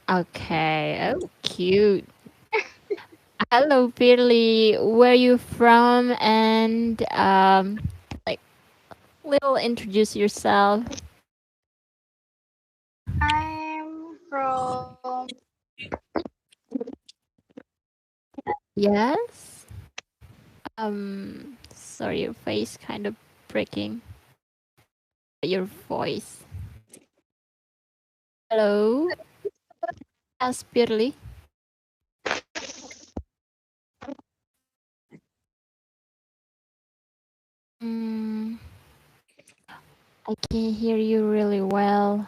Okay. Oh, cute. Hello, Pearly. Where you from? And like, little introduce yourself. I'm from Yes. Sorry, your face kind of breaking. Your voice. Hello, yes, Pearly. Mm, I can hear you really well.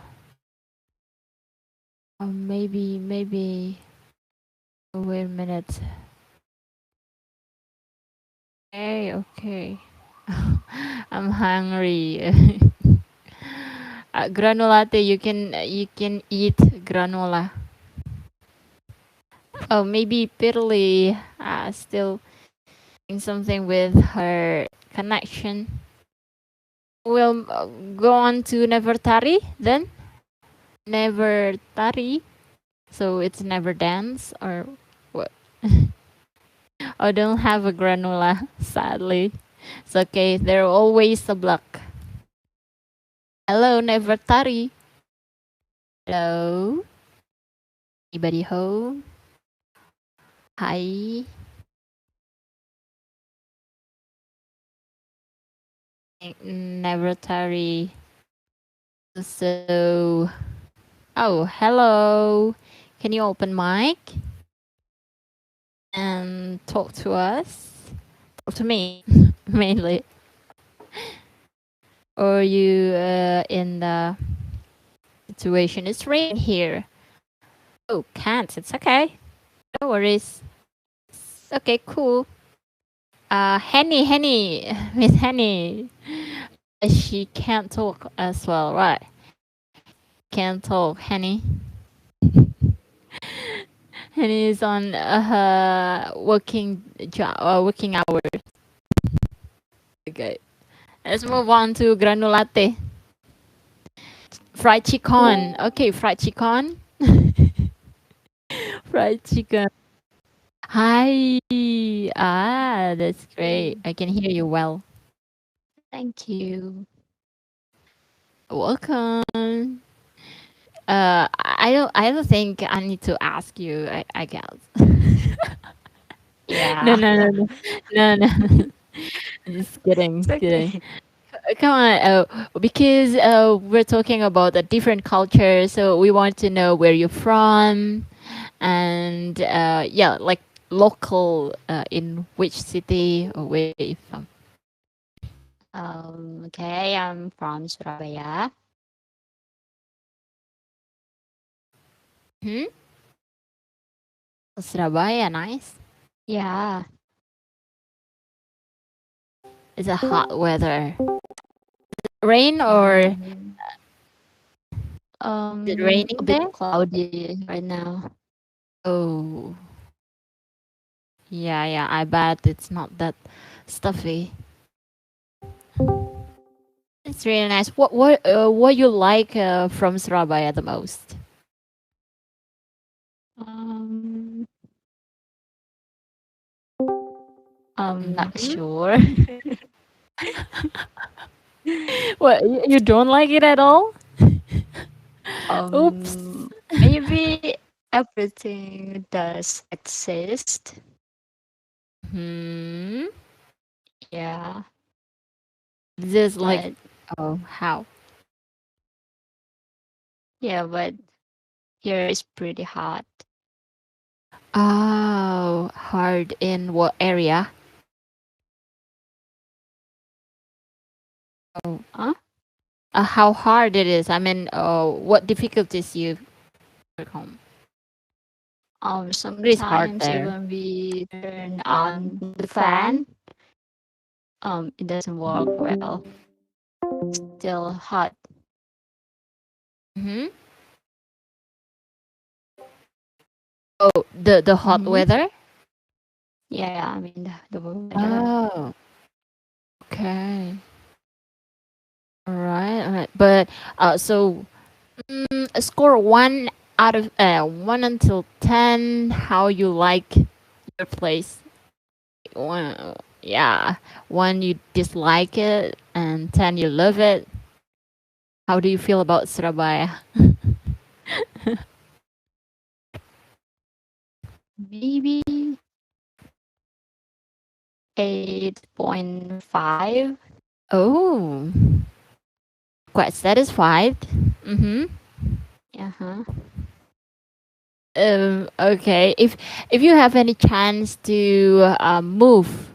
Maybe. Wait a minute. Okay. I'm hungry. Granulate, you can eat granola. Oh, maybe Pirly still doing something with her connection. We'll go on to Nevertari then. Nevertari. So it's never dance or what? I don't have a granola, sadly. It's okay. They're always a block. Hello, Nevertari. Hello. Anybody home? Hi. Nevertari. So, oh, hello. Can you open mic and talk to us? Talk to me, mainly. Or you in the situation? It's raining here. Oh, can't. It's okay. No worries. It's okay, cool. Henny, Miss Henny. She can't talk as well, right? Can't talk, Henny. Henny is on her working job, working hours. Okay. Let's move on to granulate. Fried chicken. Okay, fried chicken. Fried chicken. Hi. That's great. I can hear you well. Thank you. Welcome. I don't think I need to ask you. I guess. No, Yeah. no, no, no, no, no. Just kidding, It's kidding. okay. Come on, because we're talking about a different culture, so we want to know where you're from, and yeah, like local in which city or where you from. Okay, I'm from Surabaya. Hmm? Surabaya, nice. Yeah. It's a hot weather. Rain or is Um, it raining a bit there? cloudy right now. Oh, yeah, yeah. I bet it's not that stuffy. It's really nice. What you like from Surabaya the most? Um, I'm not Hmm. sure. What you don't like it at all? Oops. Maybe everything does exist. Hmm. Yeah, This like but oh how? but here is pretty hot. Oh, hard in what area? Oh, Huh? how hard it is. I mean, what difficulties you overcome? What is hard Sometimes there? even we turn on the fan, it doesn't work well. Still hot. Hmm. Oh, the hot Mm-hmm. weather. Yeah, I mean the weather. Oh, okay. All right, all right. But so score 1 Out of 1 until 10, how you like your place? One, yeah, 1 you dislike it, and 10 you love it. How do you feel about Surabaya? Maybe 8.5. Oh, quite satisfied. Mm-hmm. Uh-huh. Okay. If you have any chance to move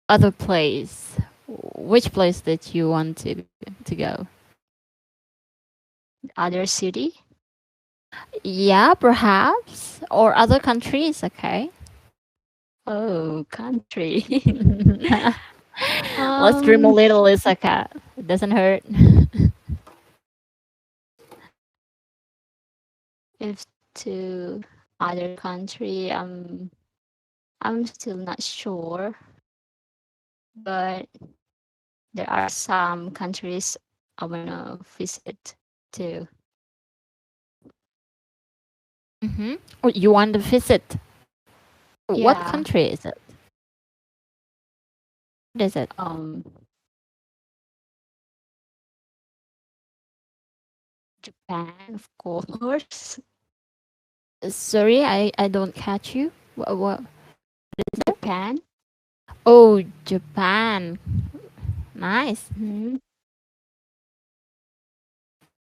other place, which place that you want to go? Other city? Yeah, perhaps, or other countries. Okay. Oh, country. Let's dream a um, little. It's okay. It doesn't hurt. if to other country, I'm still not sure, but there are some countries I wanna visit too. Mm-hmm. Oh, you want to visit? What Yeah. country is it? What is it? Um, Japan, of course. Sorry, I don't catch you. What is it? Japan. Oh, Japan. Nice. Hmm.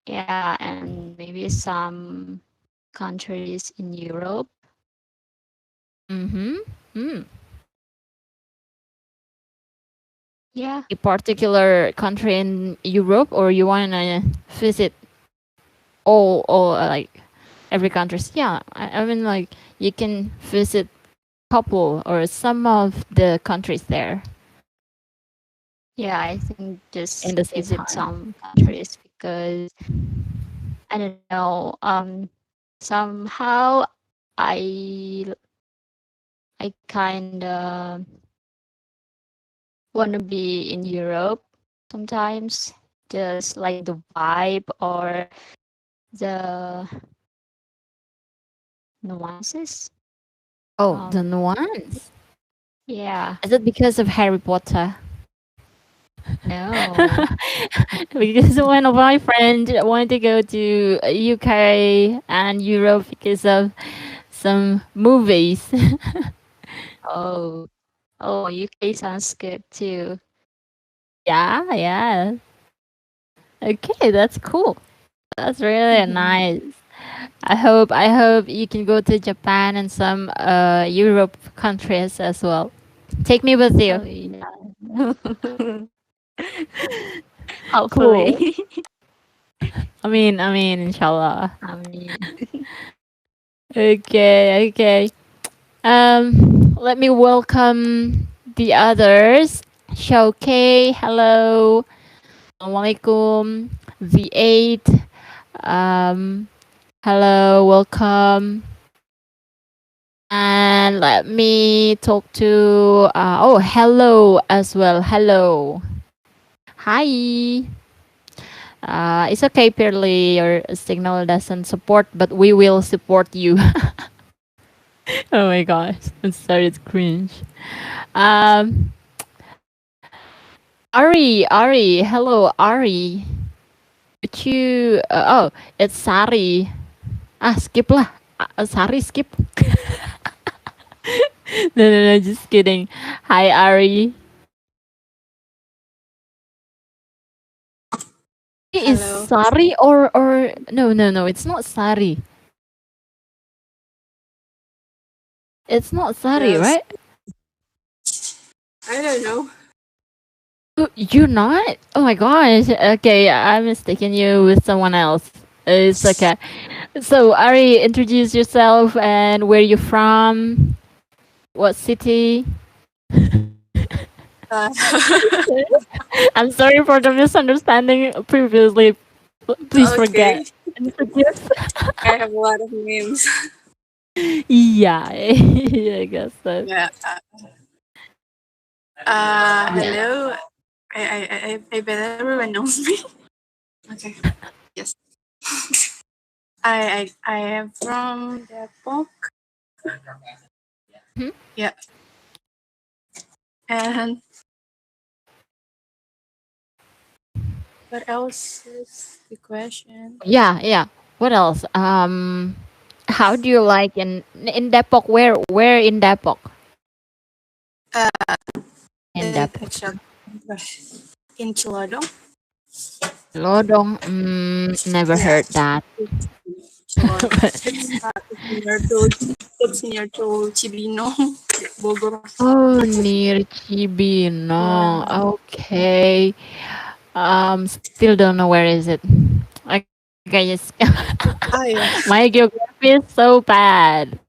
Yeah, and maybe some countries in Europe. Mm-hmm. Mm. Yeah. A particular country in Europe, or you want to visit all like every country? Yeah, I mean like you can visit couple or some of the countries there Yeah, I think in just the same visit time. some countries because I don't know. Somehow I I kind of want to be in Europe sometimes, just like the vibe or the nuances. Oh, the Um, nuance. yeah, Is it because of Harry Potter? no. Because one of my friends wanted to go to UK and Europe because of some movies. Oh, oh, UK sounds good too. Yeah, yeah. Okay, that's cool. That's really Mhm. nice. I hope you can go to Japan and some Europe countries as well. Take me with you. Oh, yeah. Hopefully. Cool. I mean, inshallah. I mean, Okay, okay. Let me welcome the others. Showcase, hello. Assalamualaikum. The eight. Um, hello, welcome. And let me talk to. Oh, hello as well. Hello. Hi. It's okay, Pearly. Your signal doesn't support, but we will support you. Oh my gosh, I'm sorry, it's cringe. Um, Ari, hello, Ari. Would you? Oh, it's Sari. Skip lah. Sari, skip. No, just kidding. Hi, Ari. Is Hello. Sari or no? It's not Sari. It's not Sari, Yes. right? I don't know. Oh, you're not? Oh my gosh. Okay, I'm mistaken you with someone else. It's okay. So, Ari, introduce yourself and where you're from. What city? Uh, I'm sorry for the misunderstanding previously. Please okay. forget and forgive. I have a lot of names. Yeah, I guess so. Yeah. Yeah. Hello. I bet everyone knows me. Okay. Yes. I am from Depok. Mhm. Yeah, and what else is the question? Yeah, yeah. What else? How do you like in Depok? Where in Depok? Uh, In it Depok. actually in Chilodong. Lodong. Never Yeah, heard that. it's Chilodong. It's near to Cibinong, Bogor. Oh, near Cibinong. Yeah. Okay. Still don't know where is it. Okay, yes. Ah, yeah. My geography is so bad.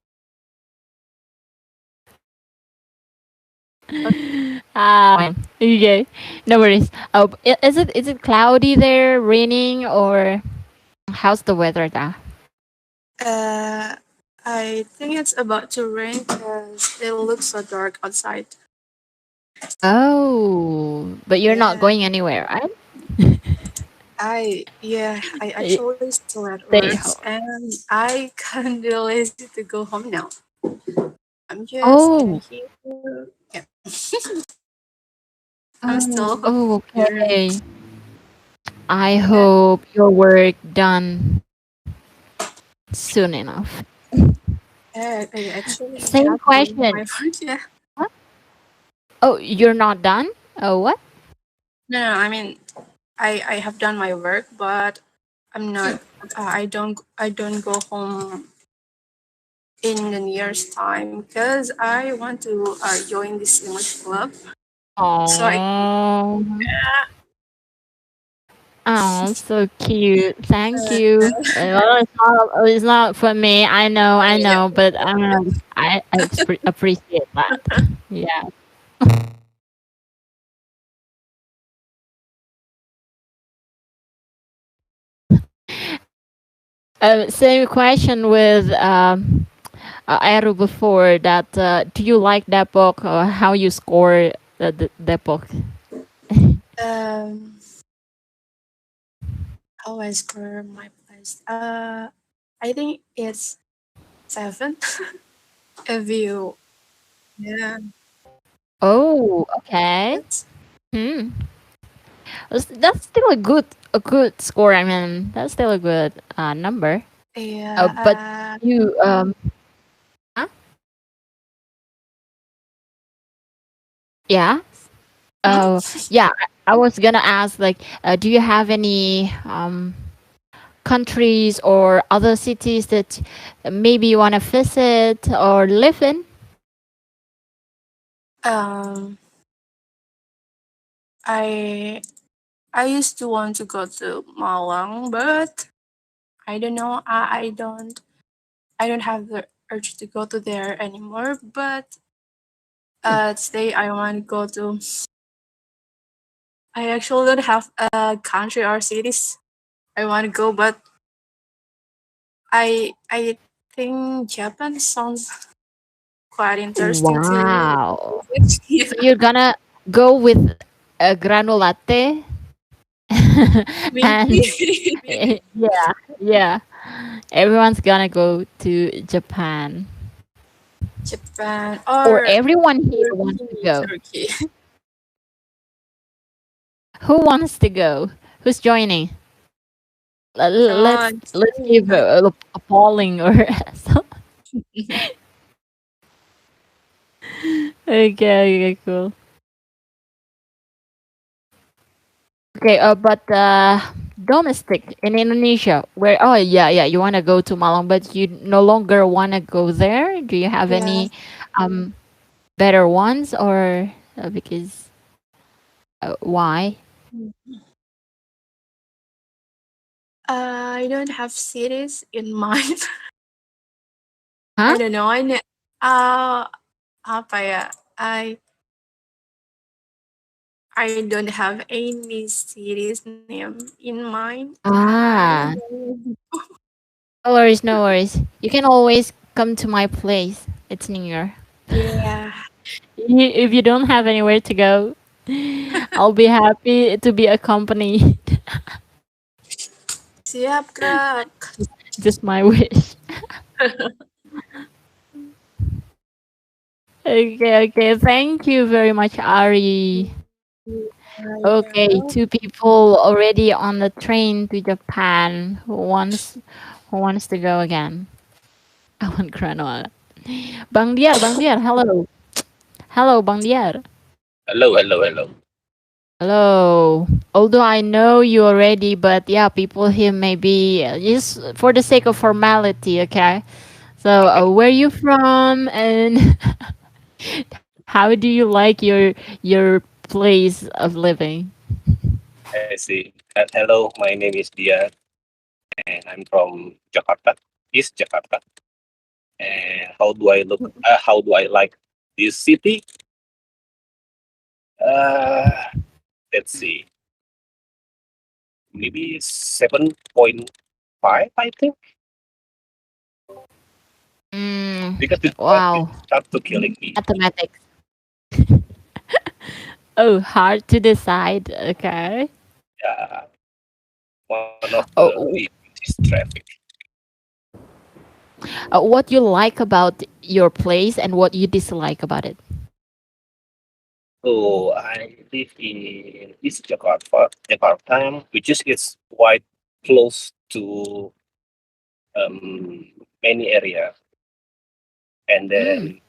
Fine. Okay. No worries. Oh, is it cloudy there, raining, or how's the weather there? Uh, I think it's about to rain because it looks so dark outside. Oh, but you're not Yeah. going anywhere, right? I Y- actually still at Stay work home. and I kind of lazy to go home now. I'm just gonna Oh, here. Yeah, I'm oh, still oh, here. okay. I Yeah, hope your work done soon enough. I actually Same have done question. my work. Yeah. What? Oh, you're not done? Oh, what? No, I mean, I have done my work, but I'm not. I don't go home in the nearest time because I want to join this English club. So I Oh, oh, so cute. Thank uh, you. Well, it's not for me. I yeah. know, but I appreciate that. Yeah. Same question with Aero before that. Do you like Depok or how you score the Depok? Um, how I score my place? I think it's 7. If you, yeah, Oh, okay. that's Hmm. That's still a good score. I mean, that's still a good number. But yeah. you huh? Yeah. Hmm? Oh, yeah. I was gonna ask, like, do you have any countries or other cities that maybe you want to visit or live in? Um, I I used to want to go to Malang, but I don't know. I don't have the urge to go to there anymore. But today I want to go to. I actually don't have a country or cities I want to go, but I think Japan sounds quite interesting to Wow. visit. Yeah, So you're gonna go with a granola latte maybe. and yeah, yeah. Everyone's gonna go to Japan, Japan or or everyone here wants to Turkey. go. Turkey. Who wants to go? Who's joining? Come Let's on, let's join give me. a polling or so. Okay, okay, cool. Okay, but domestic in Indonesia, where oh yeah, yeah, you want to go to Malang, but you no longer want to go there. Do you have Yeah. any um better ones, or because why? I don't have cities in mind. Huh? I don't know. Uh, apa ya? I I don't have any cities name in mind. I Ah, don't. no worries, no worries. You can always come to my place. It's near. Yeah. If you don't have anywhere to go, I'll be happy to be accompanied. Siap, Kak. Just my wish. Okay, okay. Thank you very much, Ari. Okay, Yeah. two people already on the train to Japan. Who wants to go again? I want granola. Bang Diar, hello. Hello, Bang Diar. Hello, hello, hello. Hello. Although I know you already, but yeah, people here maybe just for the sake of formality, okay? So, Okay, where you from, and how do you like your place of living? I see. Hello, my name is Dia, and I'm from Jakarta, East Jakarta. And how do I look? How do I like this city? Uh, let's see, maybe 7.5, I think, Mm, because the traffic wow, starts to killing me. mathematics. Oh, hard to decide. Okay. Yeah, one of the Oh, is traffic. what you like about your place and what you dislike about it? So I live in East Jakarta, which is it's quite close to many area, and Mm. then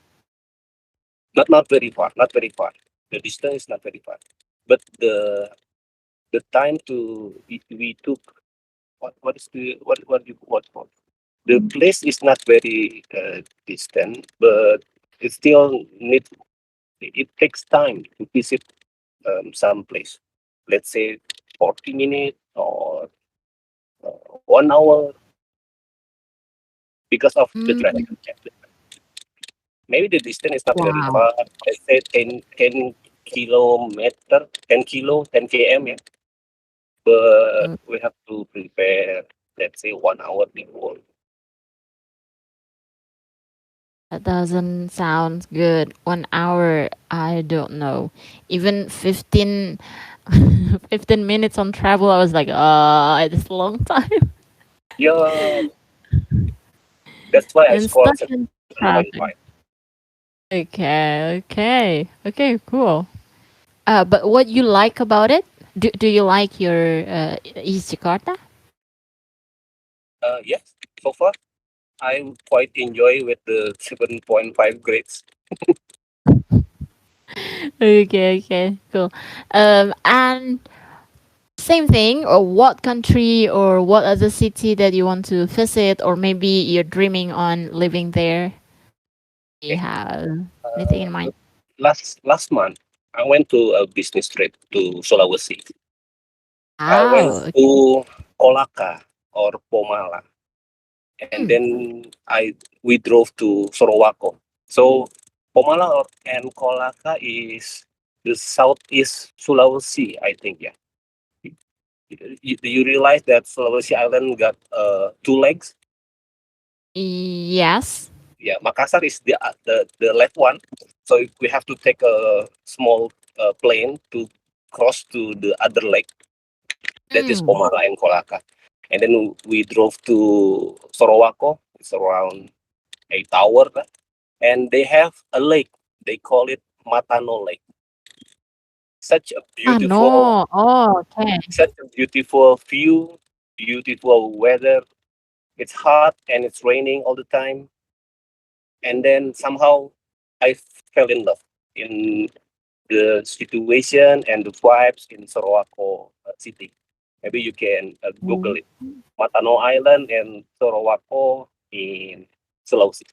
not very far, not very far. The distance is not very far, but the time we took, what is the what for? The place is not very distant, but it still need it takes time to visit some place. Let's say 40 minutes or 1 hour because of the traffic. Mm. Yeah. Maybe the distance is not very Wow. far. Let's say 10 kilometer, 10 kilo, 10 km. Yeah. But Mm, we have to prepare, let's say 1 hour before. that doesn't sound good. 1 hour, I don't know. Even 15, 15 minutes on travel, I was like, it's a long time. Yeah, that's why I And scored stuck in 7.5. traffic. Okay, okay, okay, cool. But what you like about it? Do you like your East Jakarta? Yes, so far I quite enjoy with the 7.5 grades. Okay, okay, cool. And same thing, or what country or what other city that you want to visit, or maybe you're dreaming on living there? Do you Okay. have anything in Uh, mind? last month I went to a business trip to Sulawesi. I went Wow. to Kolaka or Pomala, and Mm. then we drove to Sorowako. So and Kolaka is the southeast Sulawesi, I think. Yeah. Do you realize that Sulawesi Island got two legs? Yes. Yeah, Makassar is the left one. So we have to take a small plane to cross to the other leg. That is Mm. Pomala and Kolaka. And then we drove to Sorowako. It's around 8 hours. And they have a lake. They call it Matano Lake. Such a Ah, beautiful, no. Oh, okay. such a beautiful view, beautiful weather. It's hot and it's raining all the time. And then somehow I fell in love in the situation and the vibes in Sorowako city. Maybe you can Google Mm. it. Matano Island and Sorowako in Sulawesi.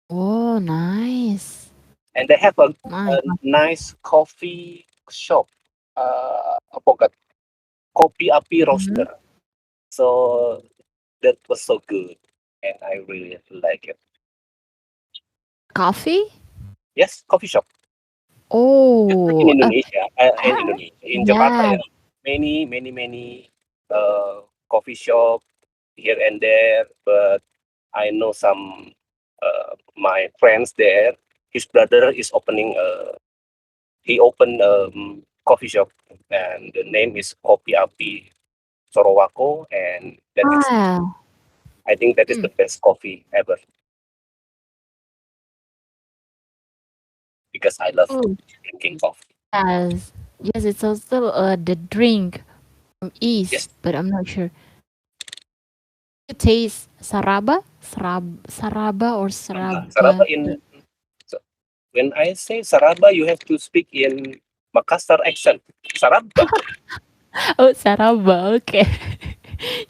Oh, nice. And they have a Nice. nice coffee shop. I forgot. Kopi Api Mhm. Roaster. So that was so good. And I really like it. Coffee? Yes, coffee shop. Just like Oh, in ah, Indonesia, in Jakarta, yeah. yeah, many coffee shop here and there. But I know some my friends there. His brother is opening he opened coffee shop, and the name is Kopi Api Sorowako, and that is Ah. I think that is the Mm. best coffee ever because I love Oh, drinking coffee. yes. Yes, it's also the drink from East, Yes, but I'm not sure. You taste Saraba? Saraba or Saraba Saraba? in so when I say Saraba, you have to speak in Makassar accent. Saraba. Oh, Saraba. Okay.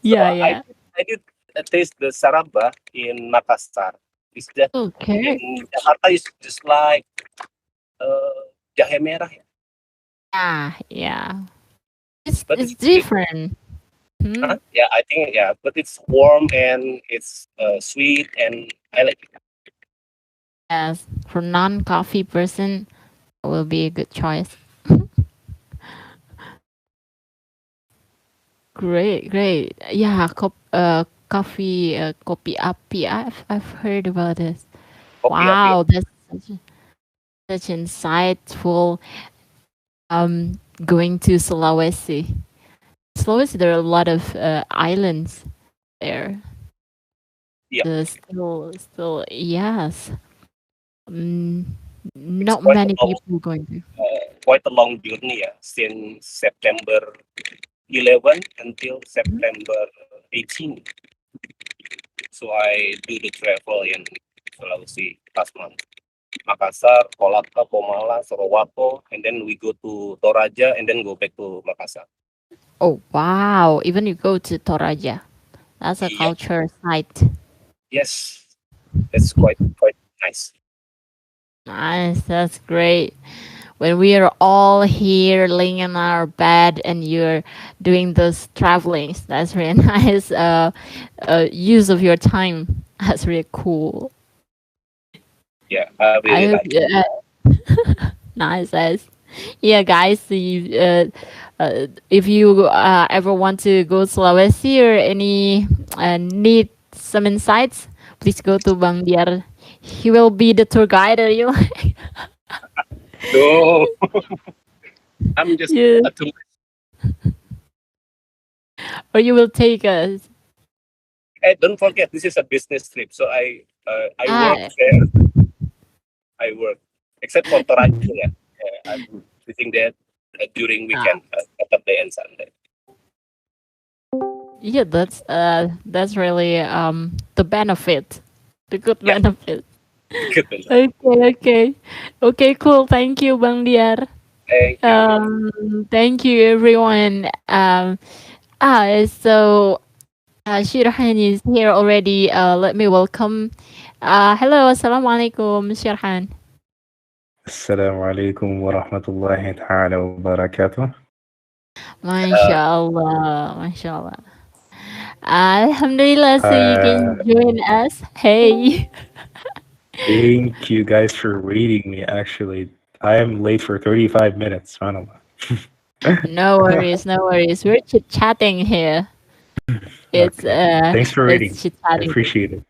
So Yeah, I yeah. did, I did taste the Saraba in Makassar. It's just Okay. in Jakarta is just like jahe merah, ya. Yeah, yeah. But It's it's sweet. different. Hmm? Yeah, I think yeah, but it's warm and it's sweet and I like it. Yes, for non-coffee person, it will be a good choice. Great, great. Yeah, coffee, kopi api. I've heard about this. Kopi api. Wow, that's such insightful. Going to Sulawesi. Sulawesi, there are a lot of islands there. Yeah, Still, yes. Mm, it's not many people going to. quite a long journey, yeah, since September 11 until September 18. So I do the travel in Sulawesi last month. Makassar, Kolaka, Pomala, Sorowako, and then we go to Toraja and then go back to Makassar. Oh wow! Even you go to Toraja, that's a Yep. culture site. Yes, that's quite nice. Nice, that's great. When we are all here laying in our bed and you're doing those travelings, that's really nice. Use of your time. That's really cool. Yeah, I I really hope. like. Nice, nice. Yeah, guys. If you ever want to go Sulawesi or any need some insights, please go to Bang Diar. He will be the tour guide. Or you, No, I'm just yeah, a tourist. or you will take us. Hey, don't forget, this is a business trip, so I work Ah, there. I work, except for Toraja. Yeah, I'm visiting there during ah, weekend, Saturday and Sunday. yeah. That's really the benefit, the good Yeah, benefit. good enough. Okay, okay, okay. Cool. Thank you, Bang Diar. Thank you. Thank you, everyone. So Shirhan is here already. Let me welcome. Hello, assalamualaikum, Shirhan. السلام عليكم ورحمة الله تعالى وبركاته. Uh, MashaAllah, MashaAllah. Alhamdulillah, so you Uh, can join us. Hey. thank you guys for waiting me. Actually, I am late for 35 minutes. SubhanAllah. No worries, no worries. We're chit chatting here. Okay. Thanks for waiting. It's chit I chatting. appreciate it.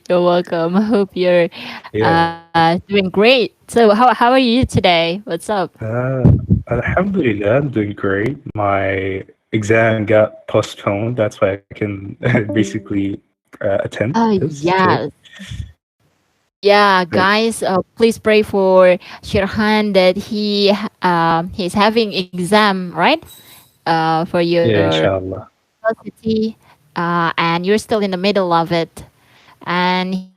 You're welcome. Hope you're Yeah. doing great. So how are you today? What's up? Uh, Alhamdulillah, I'm doing great. My exam got postponed. That's why I can basically attend this today. Yes. Yeah, Right. guys, please pray for Shirhan that he's having exam, right? For Yeah, your inshallah. university, and you're still in the middle of it, and he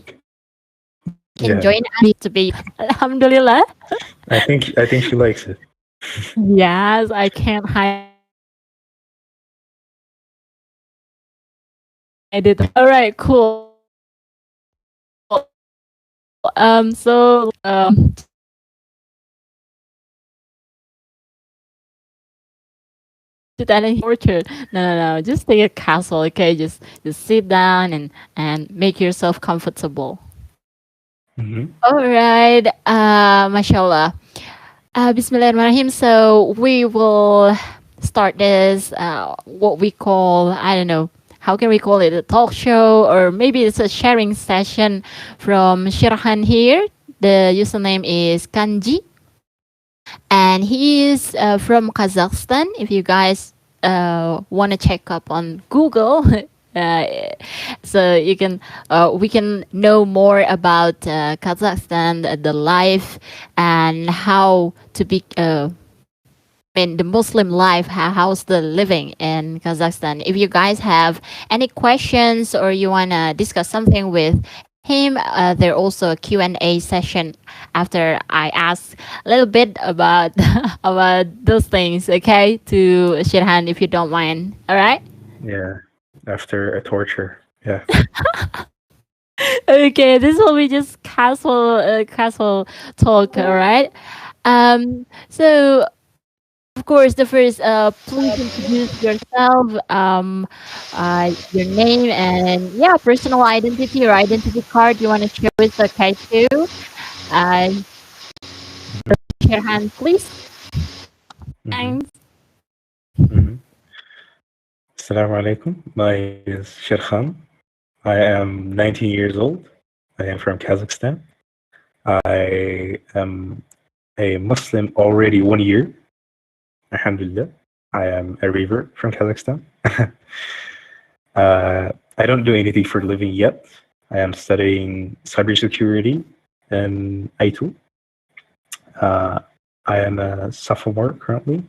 can join us Yeah. to be Alhamdulillah. I think she likes it. Yes, I can't hide it. All right, cool. Sit at any torture. No. Just take a castle, okay? Just sit down and make yourself comfortable. Hmm. All right. Mashallah. Bismillahirrahmanirrahim. So we will start this what we call, I don't know, how can we call it, a talk show, or maybe it's a sharing session from Shirhan here. The username is Kanji, and he is from Kazakhstan. If you guys want to check up on Google, so you can we can know more about Kazakhstan, the life, and how to be. I mean, the Muslim life, how's the living in Kazakhstan? If you guys have any questions or you want to discuss something with him, there also a Q&A session after I ask a little bit about about those things, okay, to Shirhan, if you don't mind. All right? Yeah. After a torture. Yeah. Okay, this will be just casual talk, all right? So of course, the first, please introduce yourself, your name, and yeah, personal identity or identity card you want to share with the K two. Uh, share hand, please. Mm-hmm. Thanks. Mm-hmm. Assalamu alaikum. My name is Sherkhan. I am 19 years old. I am from Kazakhstan. I am a Muslim already 1 year. Alhamdulillah. I am a revert from Kazakhstan. I don't do anything for a living yet. I am studying cybersecurity in ITU. I am a sophomore currently,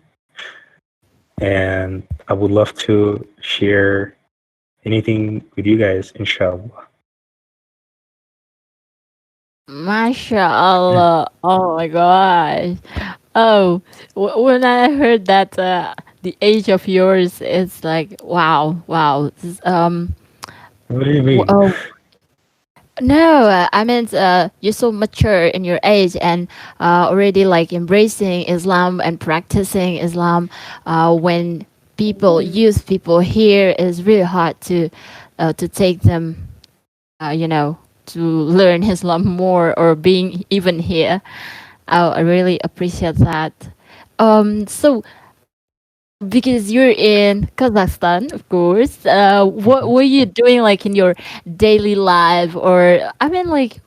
and I would love to share anything with you guys, inshallah. MashaAllah. Oh my gosh. Oh, when I heard that the age of yours, it's like wow, wow. What do you mean? Oh, no, I meant you're so mature in your age and already like embracing Islam and practicing Islam. When people use people here, it's really hard to take them, to learn Islam more or being even here. I really appreciate that. So because you're in Kazakhstan, of course. What Mhm. were you doing like in your daily life, or I mean, like,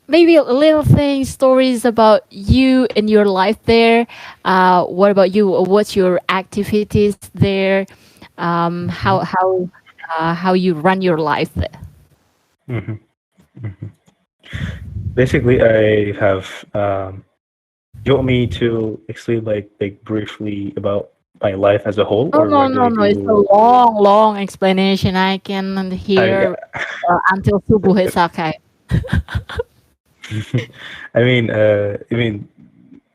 maybe a little things, stories about you and your life there. What about you? What's your activities there? Mhm. How you run your life there? Mhm. Mhm. Basically, I have. You want me to explain like briefly about my life as a whole, No, or no, what do no, I no. It's a do? long explanation. I can I hear until subuh is okay. I mean,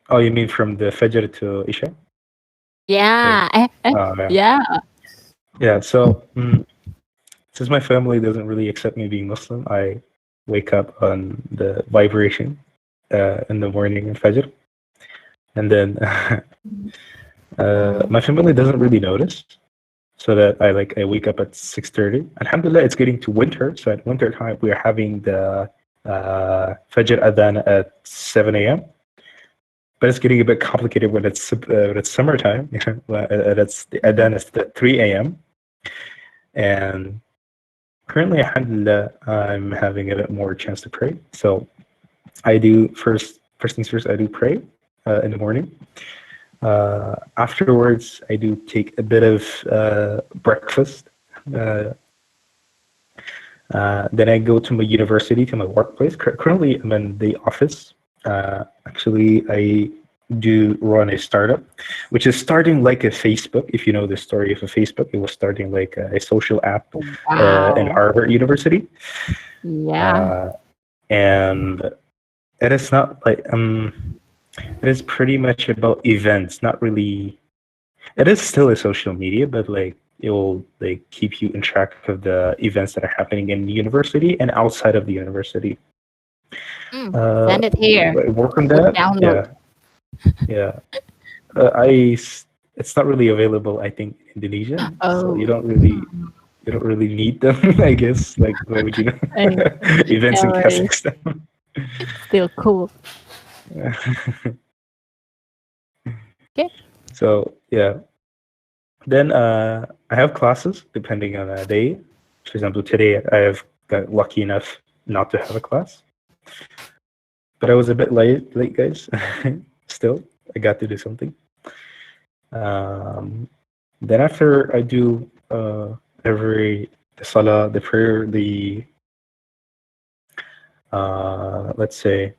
oh, you mean from the Fajr to Isha? Like, Yeah, yeah, yeah. yeah. So, since my family doesn't really accept me being Muslim, I wake up on the vibration in the morning in Fajr, and then my family doesn't really notice. So that I wake up at 6:30. Alhamdulillah, it's getting to winter, so at winter time we are having the Fajr Adhan at 7 a.m. But it's getting a bit complicated when it's summertime. That's the Adhan is at 3 a.m. And currently, alhamdulillah, I'm having a bit more chance to pray. So I do first things first. I do pray in the morning. Afterwards, I do take a bit of breakfast. Uh, then I go to my university, to my workplace. Currently, I'm in the office. Actually, I do run a startup, which is starting like a Facebook. If you know the story of a Facebook, it was starting like a social app in Wow. Harvard University, Yeah. uh, and it is not like it is pretty much about events, not really. It is still a social media, but like it will like keep you in track of the events that are happening in the university and outside of the university. Uh, Send it here. I work on We'll that. download. Yeah, yeah. It's not really available, I think, in Indonesia. So Oh, you don't really need them, I guess. Like why would you know no events in worries. Kazakhstan? Still cool. Okay. So yeah. Then I have classes depending on the day. For example, today I have got lucky enough not to have a class, but I was a bit late, guys. Still, I got to do something. Um, Then after I do every the salah, the prayer, let's say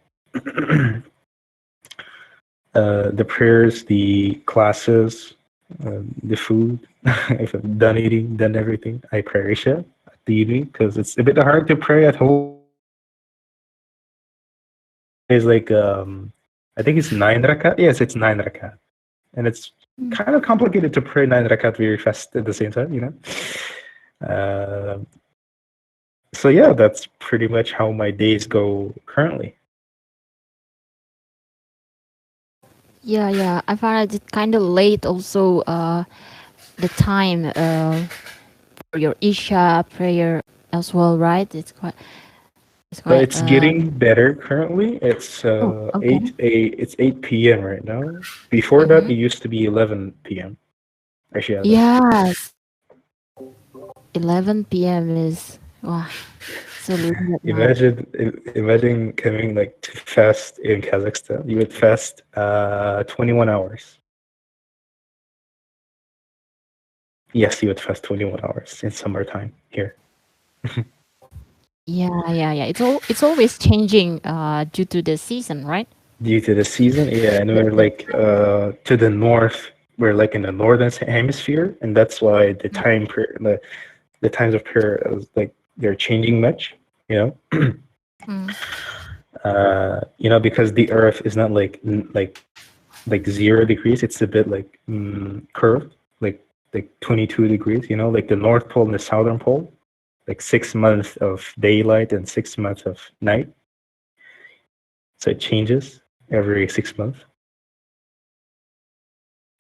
the prayers, the classes, the food. If I've done eating, done everything, I pray Isha at the evening because it's a bit hard to pray at home. It's like I think it's 9 rakat. Yes, it's 9 rakat, and it's kind of complicated to pray 9 rakat very fast at the same time. Uh, so yeah, that's pretty much how my days go currently. Yeah, yeah. I found it kind of late also, the time for your Isha prayer as well, right? It's quite, It's getting better currently. It's oh, okay. 8 p.m. right now. Before that, Mm-hmm. it used to be 11 p.m. Actually, yeah, Yes, 11 p.m. is, wow, so late at night. imagine coming like to fast in Kazakhstan. You would fast 21 hours. Yes, you would fast 21 hours in summertime here. Yeah, yeah, yeah. It's always changing due to the season, right? Due to the season, yeah, and we're The- like to the north. We're like in the northern hemisphere, and that's why the times of prayer is like they're changing much. You know, Mm. because the Earth is not like 0 degrees. It's a bit like curved, like 22 degrees. Like the North Pole and the Southern Pole, like 6 months of daylight and 6 months of night. So it changes every 6 months.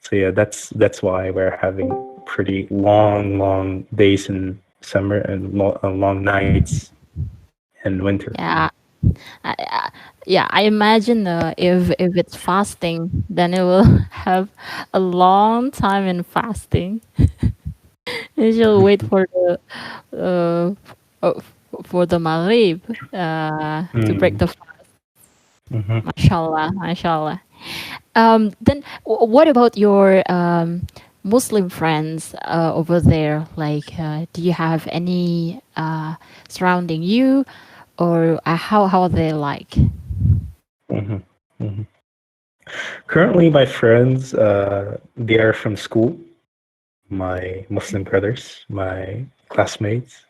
So yeah, that's why we're having pretty long days in summer and long nights in winter. Yeah, yeah. I imagine if it's fasting, then it will have a long time in fasting. You should wait uh, uh, for the Maghrib to break Mm, the fast. mhm. Mashallah, mashallah. Then what about your Muslim friends over there? Like, do you have any surrounding you, or how are they like? Mhm. Mhm. Currently, my friends, they are from school. My Muslim brothers, my classmates.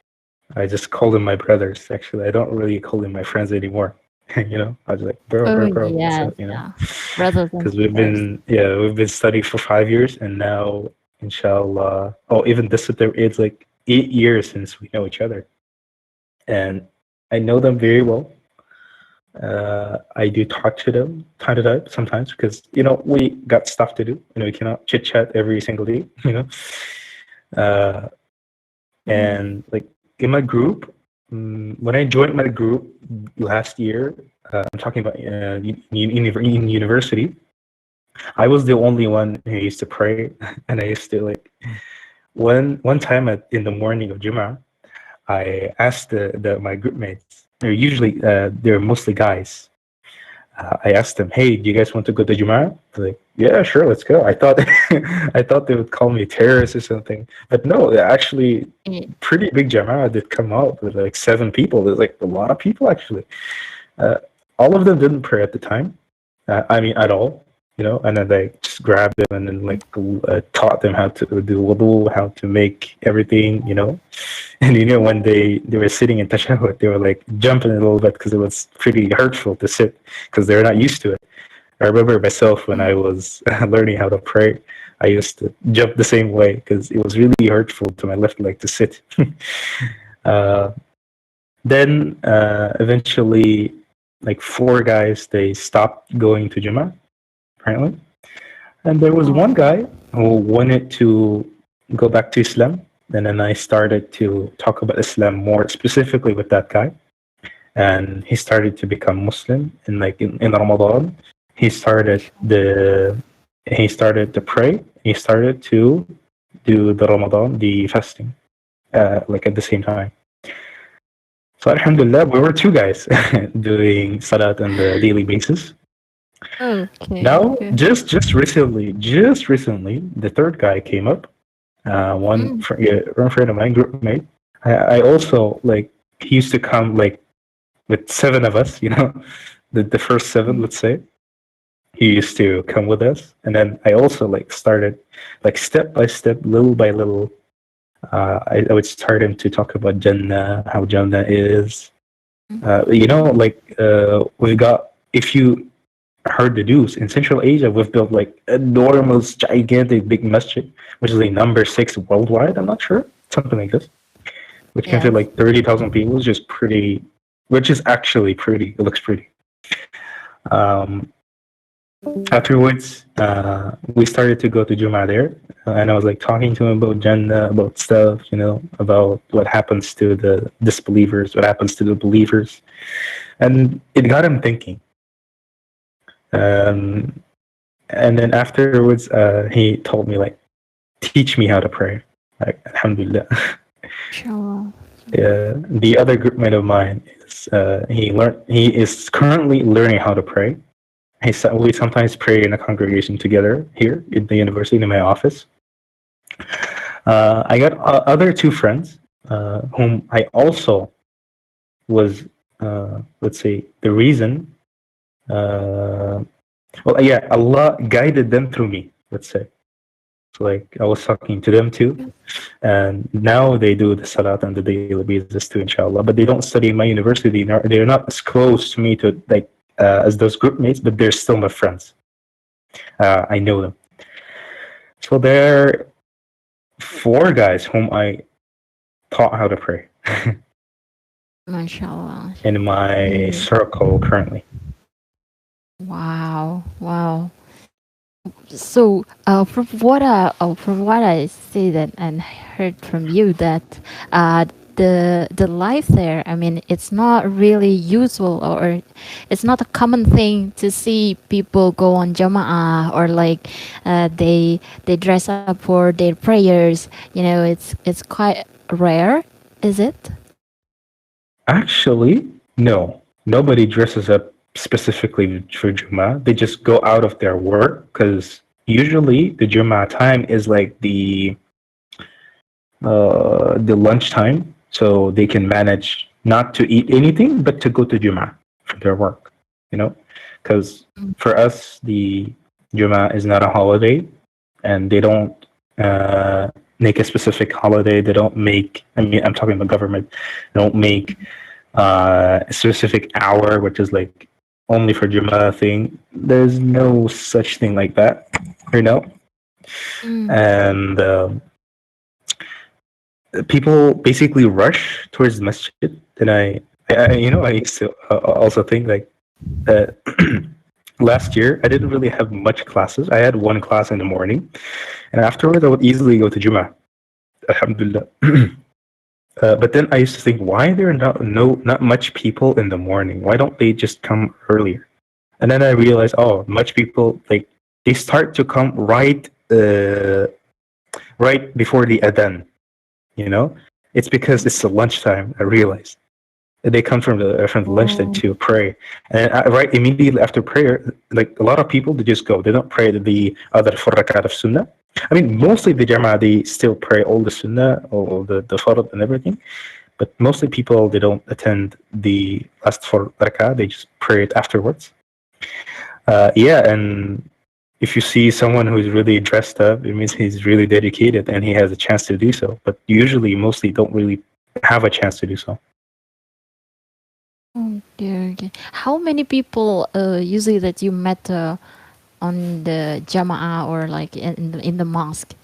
I just call them my brothers. Actually, I don't really call them my friends anymore. I was like, bro, Oh bro, bro, what's yes, up? yeah, brothers and Because we've sisters. been, yeah, we've been studying for 5 years, and now, inshallah, oh, even this it's like 8 years since we know each other, and I know them very well. I do talk to them time to time sometimes because we got stuff to do. We cannot chit chat every single day. Uh, Mm. and like in my group, when I joined my group last year, I'm talking about in university. I was the only one who used to pray, and I used to like one time in the morning of Jummah, I asked my group mates. They're mostly guys. I asked them, "Hey, do you guys want to go to Jummah?" They're like, "Yeah, sure, let's go." I thought I thought they would call me terrorist or something, but no, they're actually Eh, pretty big Jummah did come out with like 7 people. There's like a lot of people actually. Uh, all of them didn't pray at the time. I mean, at all. And then they just grabbed them and then like taught them how to do wudu, how to make everything. And when they were sitting in tashahhud, they were like jumping a little bit because it was pretty hurtful to sit because they're not used to it. I remember myself when I was learning how to pray, I used to jump the same way because it was really hurtful to my left leg to sit. uh, then eventually, like 4 guys, they stopped going to Jummah, apparently. And there was one Oh, guy who wanted to go back to Islam. And then I started to talk about Islam more specifically with that guy. And he started to become Muslim. And like in Ramadan, he started the he started to pray. He started to do the Ramadan, the fasting, like at the same time. So Alhamdulillah, we were 2 guys doing salat on the daily basis. okay, Now, okay. just recently, the third guy came up, One friend of mine, group mate. I also like he used to come like with seven of us. The first seven, let's say. He used to come with us, and then I also like started like step by step, little by little. I would start him to talk about Jannah, how Jannah is. We've got, if you heard the news, in Central Asia, we've built like enormous, gigantic, big masjid, which is like number 6 worldwide. I'm not sure, something like this, which can fit Yes. like 30,000 people. It's just pretty, which is actually pretty. It looks pretty. Um, Afterwards, we started to go to Juma there, and I was like talking to him about Jannah, about stuff, about what happens to the disbelievers, what happens to the believers, and it got him thinking. Um, and then afterwards, he told me like, teach me how to pray. Like, Alhamdulillah. Sure. Yeah, the other group mate of mine is he is currently learning how to pray. We sometimes pray in a congregation together here in the university in my office. I got other two friends whom I also was, let's say, the reason. Allah guided them through me. Let's say, so like I was talking to them too, and now they do the salat on the daily basis too, inshallah. But they don't study in my university. They're not as close to me to like as those group mates, but they're still my friends. I know them. So there are 4 guys whom I taught how to pray MashaAllah. in my circle currently. Wow. Wow. So, from what I see that and heard from you, that the life there, I mean, it's not really usual, or it's not a common thing to see people go on jama'ah, or like they dress up for their prayers. It's quite rare, is it? Actually, no. Nobody dresses up specifically for Jummah. They just go out of their work because usually the Jummah time is like the lunchtime, so they can manage not to eat anything but to go to Jummah for their work. Because for us the Jummah is not a holiday, and they don't make a specific holiday. They don't make. I mean, I'm talking about government. They don't make a specific hour, which is like only for Jummah thing. There's no such thing like that, and people basically rush towards the masjid. And I used to also think like that. Last year, I didn't really have much classes. I had 1 class in the morning, and afterwards, I would easily go to Jummah. Alhamdulillah. But then I used to think, why there are not much people in the morning? Why don't they just come earlier? And then I realized, much people like they start to come right before the adhan. It's because it's the lunchtime. I realized they come from the lunchtime to pray, and right immediately after prayer, like a lot of people, they just go. They don't pray the other 4 rakat of sunnah. I mean, mostly the Jama'ah, they still pray all the sunnah, all the farad and everything. But mostly people, they don't attend the last 4 rak'ah. They just pray it afterwards. And if you see someone who's really dressed up, it means he's really dedicated and he has a chance to do so. But usually, mostly don't really have a chance to do so. Oh dear. Okay. How many people usually that you met on the jama'ah, or like in the mosque?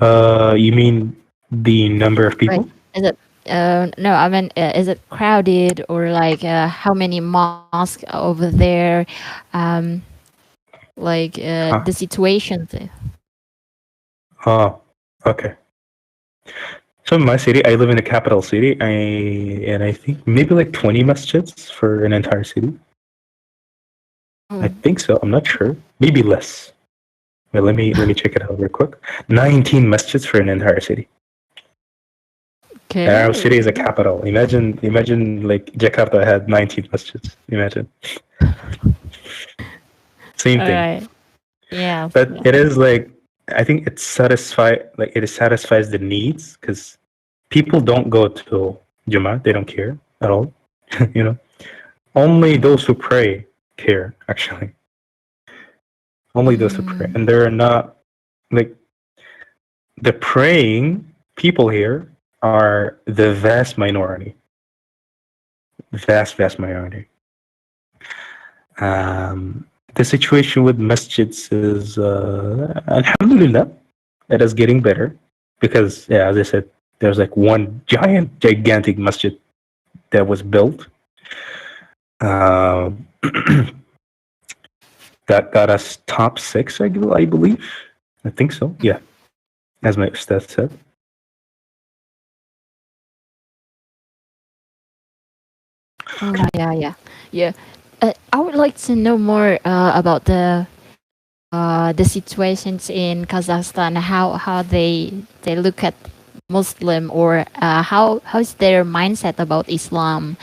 You mean the number of people? Right. Is it no, I mean, is it crowded, or like how many mosques over there? Like the situation there. Oh, okay. So in my city, I live in the capital city, and I think maybe like 20 masjids for an entire city. I think so. I'm not sure. Maybe less. Well, let me check it out real quick. 19 masjids for an entire city. Okay. And our city is a capital. Imagine like Jakarta had 19 masjids. Imagine. Same thing. Right. Yeah. But it is like I think it satisfies the needs because people don't go to Jummah. They don't care at all. you know, only those who pray care. Actually, only those who pray, Mm. and they're not like the praying people here are the vast minority. Vast minority. The situation with masjids is, alhamdulillah, it is getting better because, yeah, as I said, there's like one gigantic masjid that was built um, that got us top six, I believe. I think so. Yeah, as my ustad said. Oh yeah, yeah. I would like to know more about the situations in Kazakhstan, how they look at Muslim, or how's their mindset about Islam?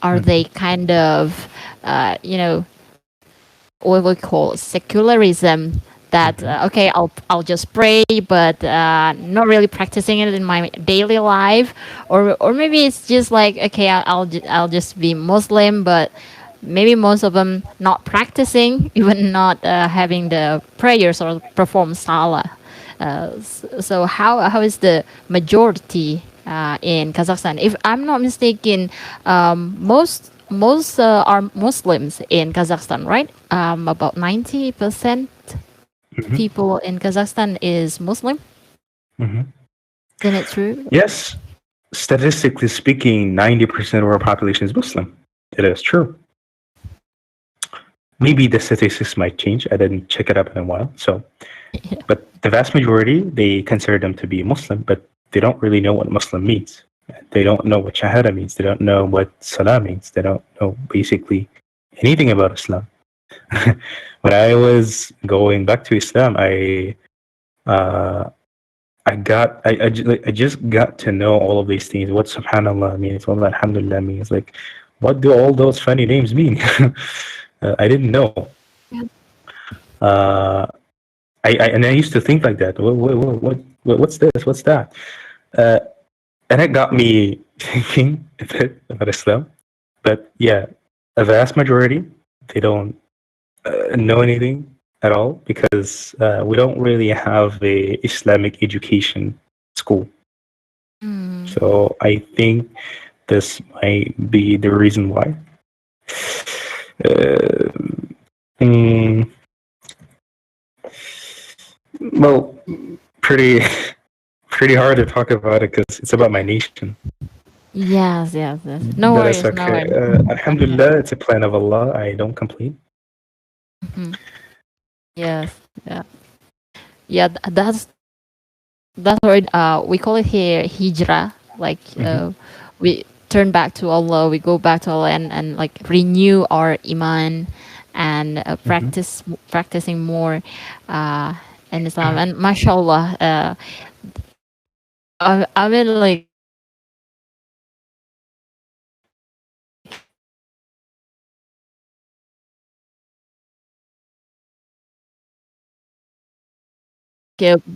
Are Mhm. they kind of you know, what we call secularism, that Mhm. okay, I'll just pray, but not really practicing it in my daily life, or maybe it's just like okay, I'll just be Muslim, but maybe most of them not practicing, even not having the prayers or perform salah. So how is the majority in Kazakhstan? If I'm not mistaken, most are Muslims in Kazakhstan, right? About 90% Mhm. people in Kazakhstan is Muslim. Mhm. Isn't it true? Yes, statistically speaking, 90% of our population is Muslim. It is true. Maybe the statistics might change. I didn't check it up in a while. So, but the vast majority, they consider them to be Muslim, but they don't really know what Muslim means. They don't know what Shahada means. They don't know what Salah means. They don't know basically anything about Islam. When I was going back to Islam, uh, I just got to know all of these things. What Subhanallah means, what Alhamdulillah means. Like, what do all those funny names mean? I didn't know. Uh, and I used to think like that. What's this? What's that? Uh, and it got me thinking a bit about Islam. But yeah, a vast majority, they don't know anything at all because we don't really have a Islamic education school. Mm. So I think this might be the reason why. Uh, mm, well, pretty pretty hard to talk about it because it's about my nation. Yes. No That is worries, no okay. worries. Okay. Alhamdulillah, it's a plan of Allah. I don't complain. Mhm. Yes, yeah, yeah. That's word. We call it here hijrah. Like Hmm. we turn back to Allah. We go back to Allah and like renew our iman and Hmm. practicing more uh, in Islam. And mashallah, I mean like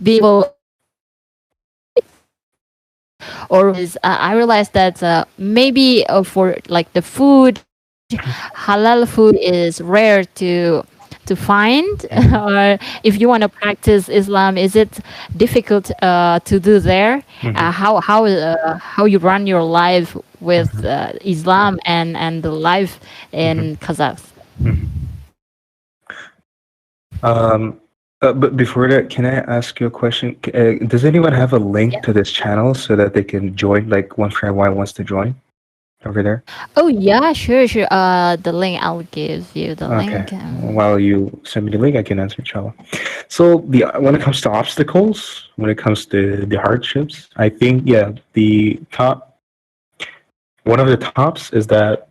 be able, or is I realized that maybe for like the food, halal food is rare to find. Hmm. Or if you want to practice Islam, is it difficult to do there? Hmm. How you run your life with Hmm. Islam and the life Hmm. in Kazakhstan? Hmm. Um, but before that, can I ask you a question? Does anyone have a link to this channel so that they can join? Like, one friend Y wants to join over there. Oh yeah, sure. The link, I'll give you the Okay. link. While you send me the link, I can answer, inshallah. So the when it comes to obstacles, when it comes to the hardships, I think, yeah, the top one of the tops is that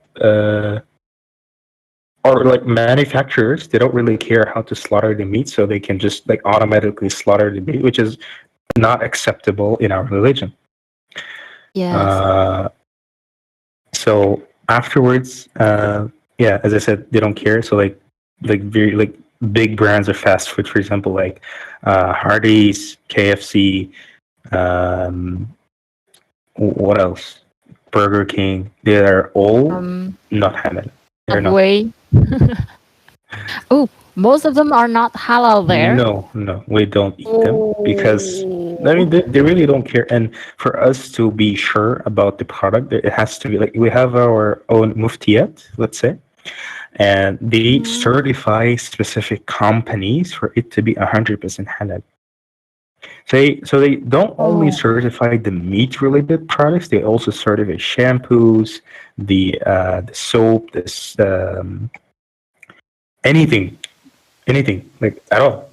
or like manufacturers, they don't really care how to slaughter the meat, so they can just like automatically slaughter the meat, which is not acceptable in our religion. Yes. Uh, so afterwards, yeah, as I said, they don't care. So like very like big brands of fast food, for example, like Hardee's, KFC, um, what else? Burger King. They are all Um, not halal. They're not. Subway. Oh, most of them are not halal there. No, no, we don't eat them because I Oh. mean they really don't care. And for us to be sure about the product, it has to be like we have our own muftiyat, let's say, and they Mm. certify specific companies for it to be 100% halal. So they don't only Oh. certify the meat related products, they also certify shampoos, the soap, anything, anything like at all.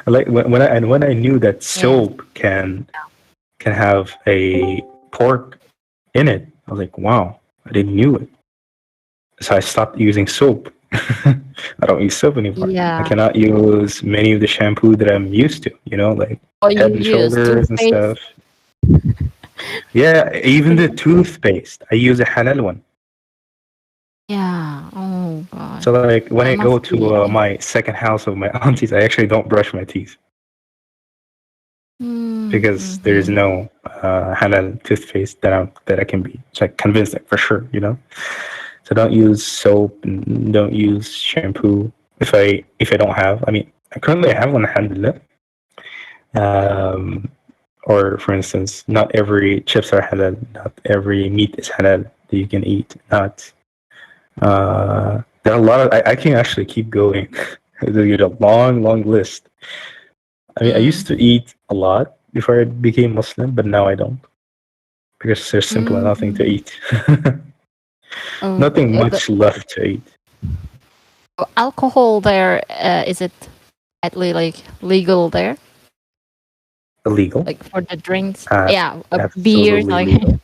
Like when I knew that Yes. soap can have a pork in it, I was like, wow, I didn't knew it. So I stopped using soap. I don't use soap anymore. I Yeah. cannot use many of the shampoo that I'm used to, like Or you Head and use Shoulders and toothpaste. stuff. Yeah, even the toothpaste, I use a halal one. Yeah. Oh God. So like when I That go must to be. my second house of my aunties, I actually don't brush my teeth because there's Mm-hmm. no halal toothpaste that I can be like convinced like for sure. So don't use soap and don't use shampoo if I don't have. I mean, I currently have one, alhamdulillah. Um, or for instance, not every chips are halal, not every meat is halal that you can eat. Not there are a lot of. I can actually keep going. There's a long, long list. I mean, I used Mm. to eat a lot before I became Muslim, but now I don't because there's simply nothing to Mm. eat. Oh, Nothing but much left to eat. alcohol there, is it actually like legal there? Illegal. Like for the drinks? Uh, Yeah, beers absolutely like. legal.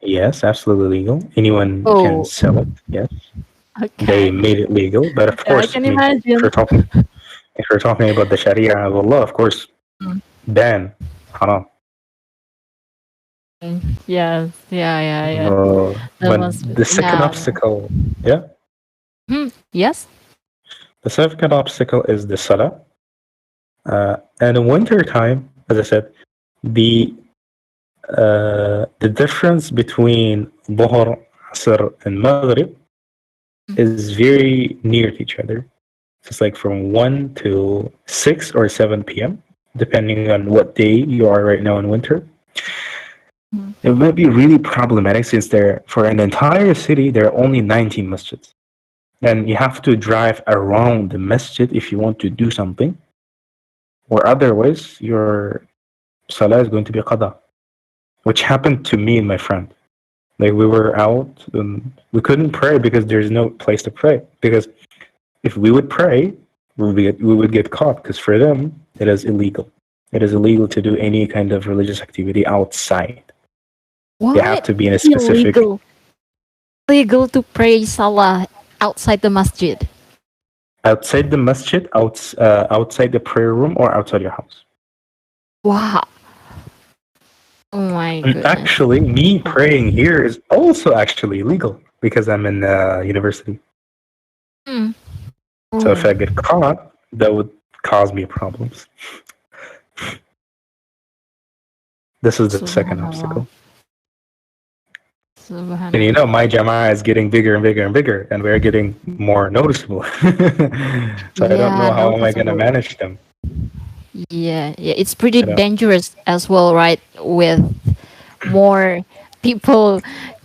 Yes, absolutely legal. Anyone can Oh, sell it. Yes, they okay. made it legal. But of Yeah, I course, can I mean, if imagine. we're talking, if we're talking about the Sharia of Allah, of course, Mm. ban, haram. Yes. Yeah, yeah, yeah. That But must the second yeah. obstacle, yeah, Yes? the second obstacle is the salah. And in winter time, as I said, the the difference between Dhuhr, Asr, and Maghrib is very near to each other. It's like from 1 to 6 or 7 p.m., depending on what day you are right now in winter. Mm. It might be really problematic since for an entire city, there are only 19 masjids. And you have to drive around the masjid if you want to do something, or otherwise, your salah is going to be qada, which happened to me and my friend. Like we were out, and we couldn't pray because there's no place to pray. Because if we would pray, we would get caught because for them it is illegal. It is illegal to do any kind of religious activity outside. You have What? to be in a specific Illegal. Illegal to pray salah outside the masjid. outside the masjid, outside the prayer room, or outside your house. Wow. Oh my And goodness. actually, me praying here is also actually illegal because I'm in university. Mm. So if Oh, I get caught, that would cause me problems. This is the second obstacle. subhanallah. And Subhanallah. my Jama'ah is getting bigger and bigger and bigger, and we're getting more noticeable. So I don't Yeah, know how am I going to noticeable. manage them. Yeah, yeah. It's pretty You know, dangerous as well, right? With more people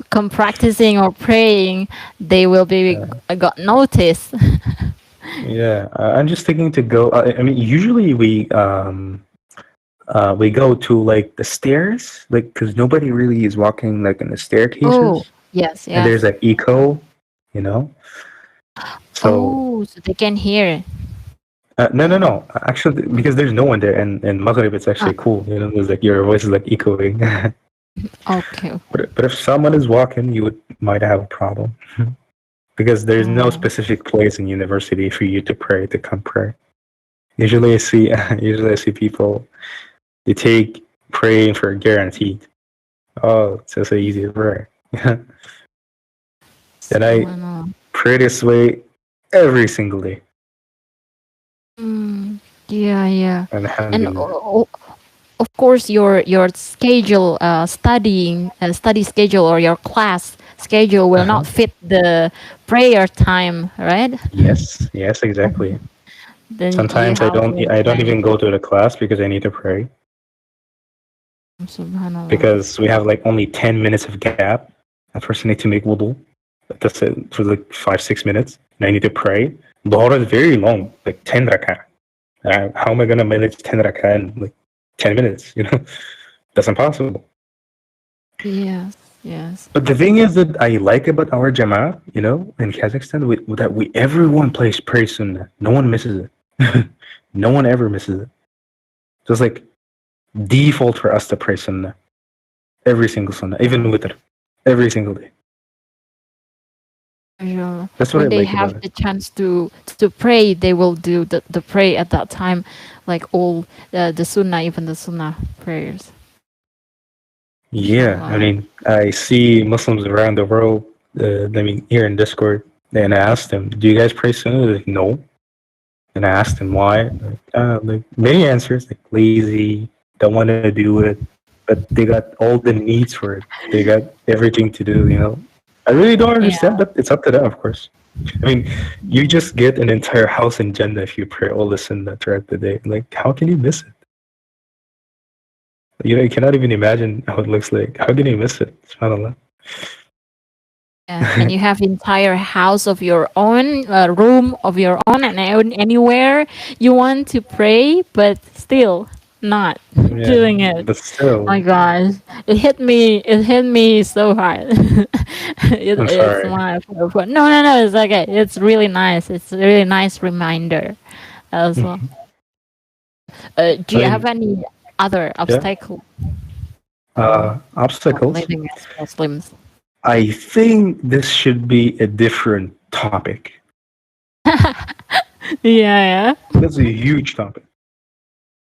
come practicing or praying, they will be uh, got noticed. yeah. I'm just thinking to go. I mean, usually we go to like the stairs, like because nobody really is walking like in the Oh, staircases, yes, and there's yes. like eco, you know. So Oh, so they can hear. no, no, no. Actually, because there's no one there, and in Maghrib it's Ah, actually cool. There's like your voice is like echoing. okay. But if someone is walking, you might have a problem because there's no Oh, specific place in university for you to pray to come pray. Usually I see people they take praying for guaranteed. Oh, it's just so easy to pray. And I subhanallah. pray this way every single day. Mm, yeah, yeah. And Alhamdulillah. of course, your schedule, study schedule, or your class schedule will Uh-huh. not fit the prayer time, right? Yes, exactly. Then you Sometimes I have don't to I don't change even it. go to the class because I need to pray Subhanallah. because we have like only 10 minutes of gap. I first need to make wudu. That's it for like 5 6 minutes, and I need to pray. Dhuhr is very long, like 10 rakah. How am I gonna manage 10 rakah in like 10 minutes? That's impossible. Yes, yes. But the thing is that I like about our Jama'ah, in Kazakhstan, that we everyone prays Sunnah. No one misses it. No one ever misses it. So it's like default for us to pray Sunnah every single Sunnah, even witr, every single day. Mashallah. That's what I When they like have about it. the chance to pray, they will do the pray at that time, like all the sunnah, even the sunnah prayers. Yeah, I Mashallah. mean, I see Muslims around the world. Here in Discord, and I asked them, "Do you guys pray Sunnah?" They're like, no. And I asked them why. Like many answers, like lazy, don't want to do it, but they got all the needs for it. They got everything to do. I really don't Yeah. understand, but it's up to them, of course. I mean, you just get an entire house in Jannah if you pray all this in the throughout the day. Like, how can you miss it? You cannot even imagine how it looks like. How can you miss it? SubhanAllah. Yeah, and you have entire house of your own, room of your own, and anywhere you want to pray, but still not Yeah, doing it. but still, My gosh, it hit me. It hit me so hard. I'm It's sorry. my fault. No, no, no. It's okay. It's really nice. It's a really nice reminder as well. Do I you have mean, any other yeah. obstacle Obstacles. living as Muslims? I think this should be a different topic. Yeah, That's a huge topic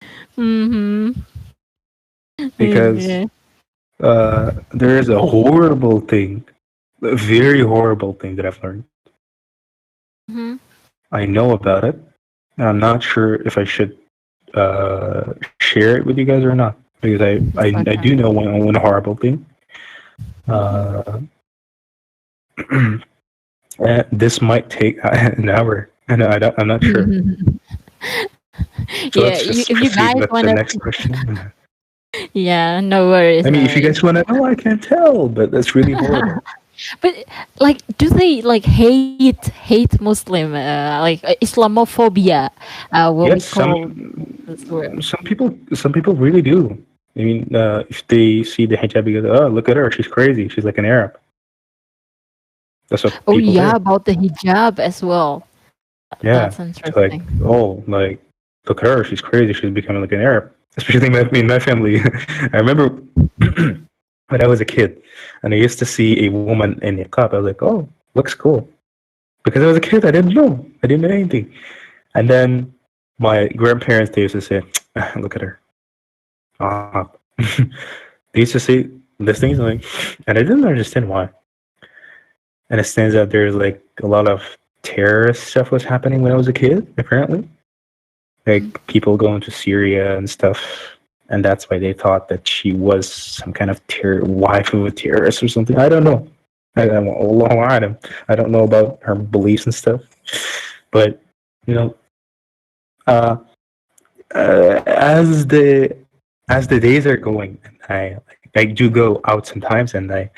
yeah. Mm-hmm. because Yeah. there is a horrible thing, a very horrible thing that I've learned. Mm-hmm. I know about it. And I'm not sure if I should share it with you guys or not because I, It's I okay. do know one horrible thing. Mm-hmm. Uh, this might take an hour, and I'm not sure. So Yeah, let's just if you proceed guys with the wanna, next question. yeah, no worries, I mean, no if you worries. guys want to know, I can tell, but that's really horrible. But like, do they like hate Muslim, like Islamophobia, what we Yes, call this word? some people really do. I mean, if they see the hijab, they go, "Oh, look at her, she's crazy. She's like an Arab." That's what Oh people yeah, say. about the hijab as well. Yeah, That's it's like, interesting. oh, like look at her, she's crazy. She's becoming like an Arab. Especially in my family. I remember when I was a kid, and I used to see a woman in niqab. I was like, oh, looks cool. Because I was a kid, I didn't know. I didn't know anything. And then my grandparents, they used to say, look at her. Ah. They used to say these things, like, and I didn't understand why. And it stands out there's like a lot of terrorist stuff was happening when I was a kid, apparently. Like people going to Syria and stuff. And that's why they thought that she was some kind of wife of a terrorist or something. I don't know. Allahu A'lam. I don't know about her beliefs and stuff. But, you know, uh, as the days are going, and I do go out sometimes and I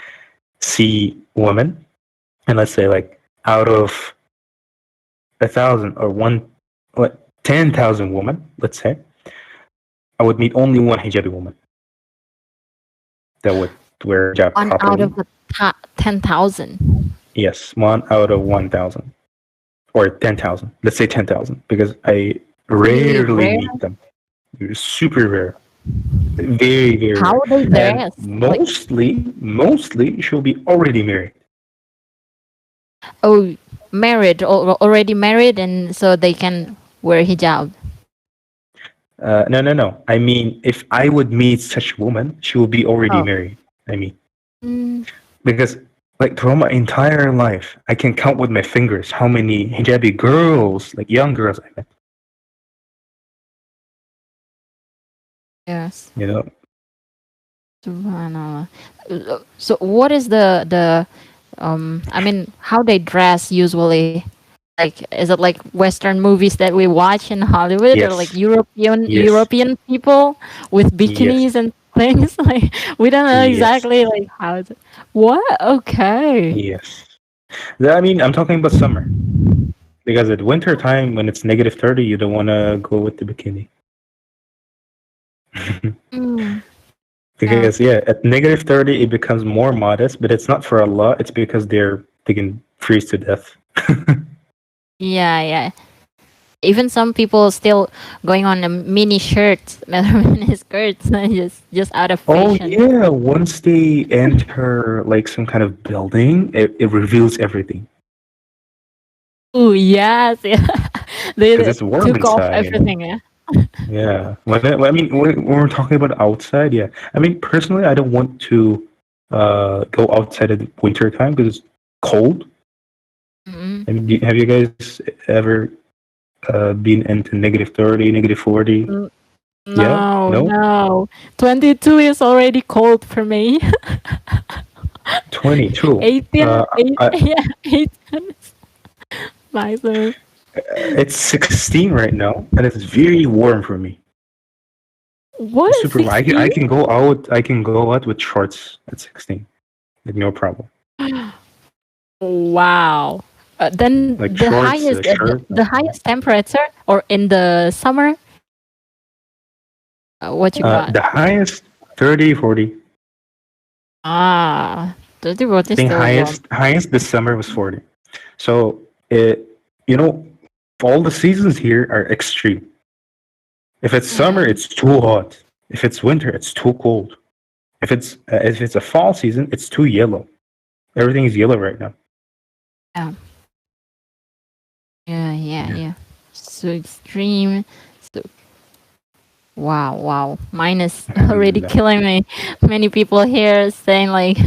see women, and let's say like out of 1,000 or 10,000 women, let's say, I would meet only one hijabi woman that would wear hijab One out properly. of the 10,000. Yes, one out of 1,000 or 10,000. Let's say 10,000 because I Really rarely rare. meet them. They're super rare, very very How rare, they and dress? Like, mostly she'll be already married. oh, married, already married, and so they can wear hijab. No. I mean, if I would meet such woman, she will be already Oh. married. I mean, Mm, because like throughout my entire life, I can count with my fingers how many hijabi girls, like young girls, I met. Yes. You know, Subhanallah. So what is I mean, how they dress usually? Like, is it like Western movies that we watch in Hollywood, or like yes, yes, European people with yes, bikinis and things? Like, we don't know yes, exactly like how. What? Okay. yes. I mean, I'm talking about summer because at winter time when it's -30, you don't want to go with the bikini. Mm, yeah. Because yeah, at -30 it becomes more modest, but it's not for a lot. It's because they can freeze to death. Yeah, yeah. Even some people still going on a mini shirts, mini skirts, just out of Oh fashion. yeah, once they enter like some kind of building, it reveals everything Oh yes, yeah. because They it's warm took off inside, you know. everything. Yeah. Yeah. I mean, when we're talking about outside, yeah. I mean, personally, I don't want to go outside at winter time because it's cold. Mm-mm. I mean, have you guys ever been into -30, -40? Mm, Yeah? no, No? no. 22 is already cold for me. 22. 18, I, yeah, 18 is nicer. it's 16 right now, and it's very warm for me. It's What? super warm. 16? I can go out. I can go out with shorts at 16, like no problem. Wow. Then Like shorts, a shirt. the highest temperature, or in the summer, what you got? The highest 30, 40. Ah, 30 I is think still warm. highest this summer was 40. So it, you know, all the seasons here are extreme. If it's summer, Mm-mm. it's too hot. If it's winter, it's too cold. If it's a fall season, it's too yellow. Everything is yellow right now. Yeah, yeah, yeah, Yeah. yeah. So extreme. So wow, wow. Mine is already Alhamdulillah. killing me. Many people here saying like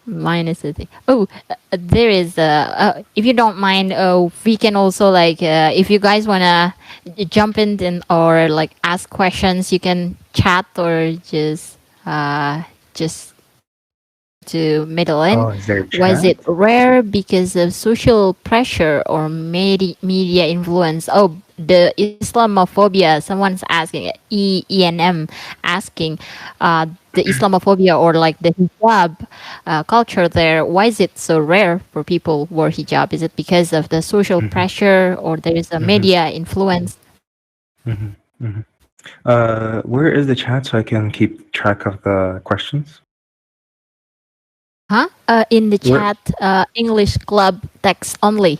minus a thing. Oh, there is if you don't mind, we can also like if you guys wanna jump in and or like ask questions, you can chat or just to middle in. Oh, is there a Was chat? it rare because of social pressure or media influence? Oh, the Islamophobia. Someone's asking ENM asking the Islamophobia or like the hijab culture there. Why is it so rare for people who wear hijab? Is it because of the social Hmm. pressure or there is a Hmm. media influence? Hmm. Hmm. Where is the chat so I can keep track of the questions? Huh? In the Where? chat, English club text only.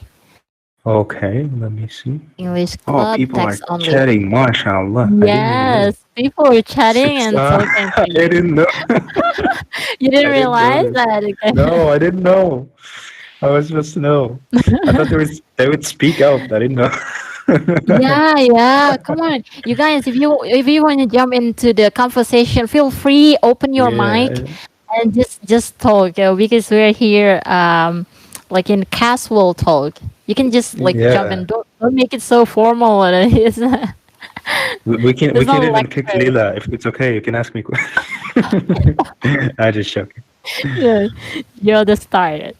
Okay, let me see. English Oh, club people are text only. chatting. MashaAllah. I didn't even know. Yes, people were chatting Six. and talking I to you. didn't know. You didn't I didn't realize notice. that? Okay. No, I didn't know. I was supposed to know. I thought they would speak out. I didn't know. Yeah, yeah. Come on, you guys. If you want to jump into the conversation, feel free. Open your mic Yeah, and just talk. Because we're here, like in casual talk. You can just like jump yeah. in. Don't make it so formal. It's We it's can not even kick lecture. Lila if it's okay. You can ask me. I just joking. Yeah, you're the start.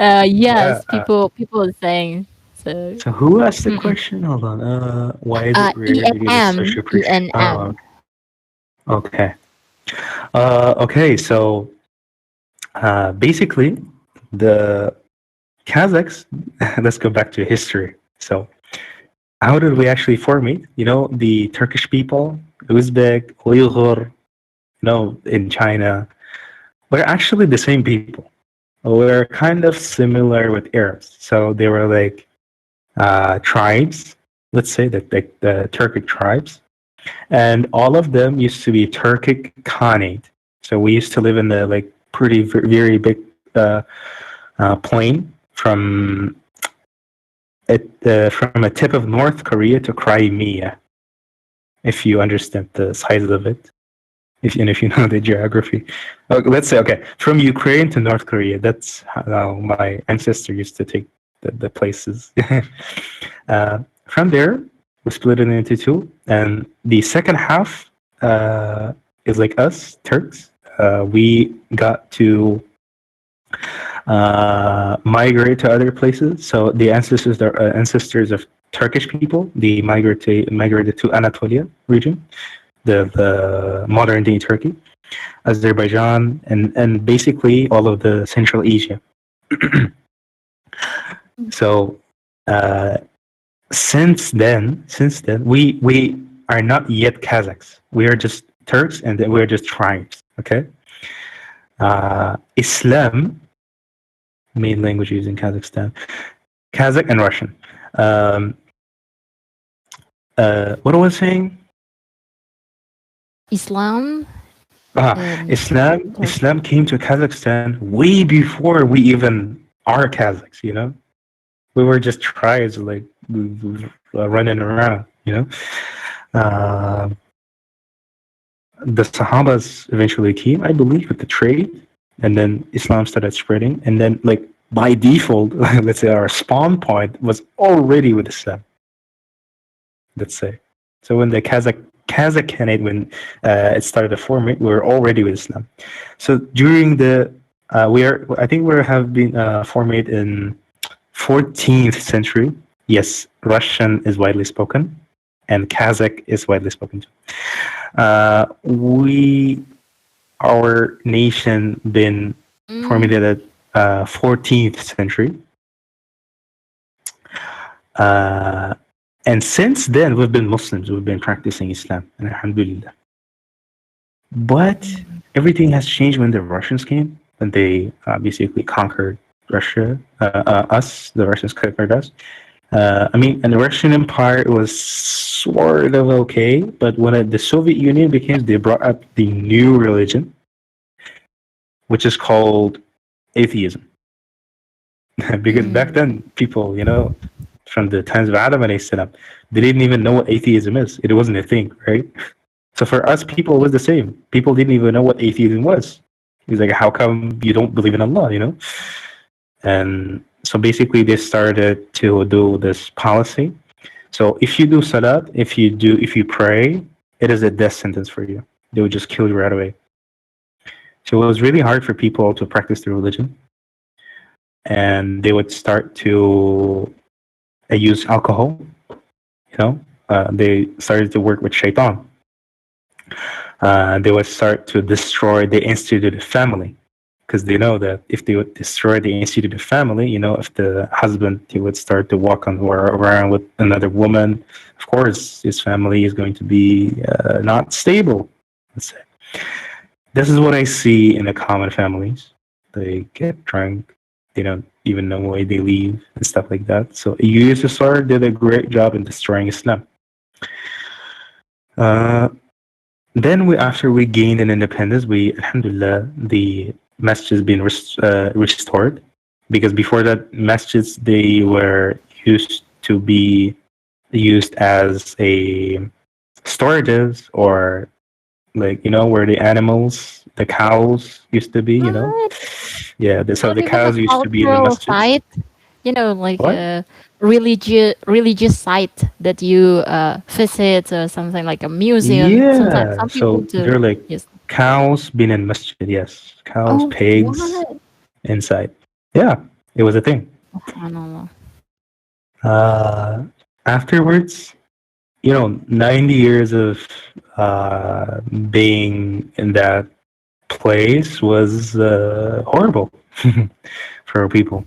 Yeah. Yes, people are saying so. So who asked the Mm-mm. question? Hold on. Why is it rare? Because of social pressure. Oh, ENM. okay. Okay. So basically, the Kazakhs. Let's go back to history. So how did we actually form it? You know, the Turkish people, Uzbek, Uyghur, in China, we're actually the same people. We're kind of similar with Arabs. So they were like tribes, let's say that the Turkic tribes, and all of them used to be Turkic Khanate. So we used to live in the like pretty very big plain from a tip of North Korea to Crimea, if you understand the size of it. If you know the geography. Let's say, okay, from Ukraine to North Korea, that's how my ancestor used to take the places. From there, We split it into two, and the second half is like us Turks. We got to migrate to other places. So the ancestors of Turkish people, they migrated to Anatolia region, the modern day Turkey, Azerbaijan, and basically all of the Central Asia. So uh, since then, we are not yet Kazakhs. We are just Turks, and then we're just tribes. Okay. Islam, main language used in Kazakhstan, Kazakh and Russian. Um, what was I saying? Islam. Ah, Islam came to Kazakhstan way before we even are Kazakhs. We were just tribes, like running around. Uh, the Sahabas eventually came, I believe, with the trade, and then Islam started spreading, and then like by default, let's say our spawn point was already with Islam. Let's say, so when the Kazakh when it started to form, we were already with Islam. So during the I think we have been formed in 14th century. Yes, Russian is widely spoken, and Kazakh is widely spoken too. Our nation been formulated 14th century. And since then, we've been Muslims. We've been practicing Islam, and alhamdulillah. But everything has changed when the Russians came, when they basically conquered Russia, us, the Russians conquered us. And the Russian Empire was sort of okay, but when the Soviet Union became, they brought up the new religion, which is called atheism. Because back then, people, from the times of Adam and Salam, they didn't even know what atheism is. It wasn't a thing, right? So for us, people, it was the same. People didn't even know what atheism was. It was like, how come you don't believe in Allah, And so basically, they started to do this policy. So if you do salat, if you pray, it is a death sentence for you. They would just kill you right away. So it was really hard for people to practice their religion, and they would start to use alcohol. They started to work with shaitan. They would start to destroy the instituted family, because they know that if they would destroy the instituted family, if the husband, he would start to walk around with another woman, of course his family is going to be not stable. Let's say this is what I see in the common families. They get drunk, they don't even know why they leave and stuff like that. So USSR did a great job in destroying Islam. Then after we gained an independence, alhamdulillah, the masjid has been restored, because before that, masjids, they were used to be used as a storages, or like where the animals, the cows used to be. Yeah, so Not the even a cows used to be in the cultural masjids. site, like What? a religious site that you visit, or something like a museum. Sometimes Yeah, some people so do. they're like Yes. cows being in masjid. Yes, cows, Oh, pigs what? inside. Yeah, it was a thing. Subhanallah. Afterwards, 90 years of being in that place was horrible for people.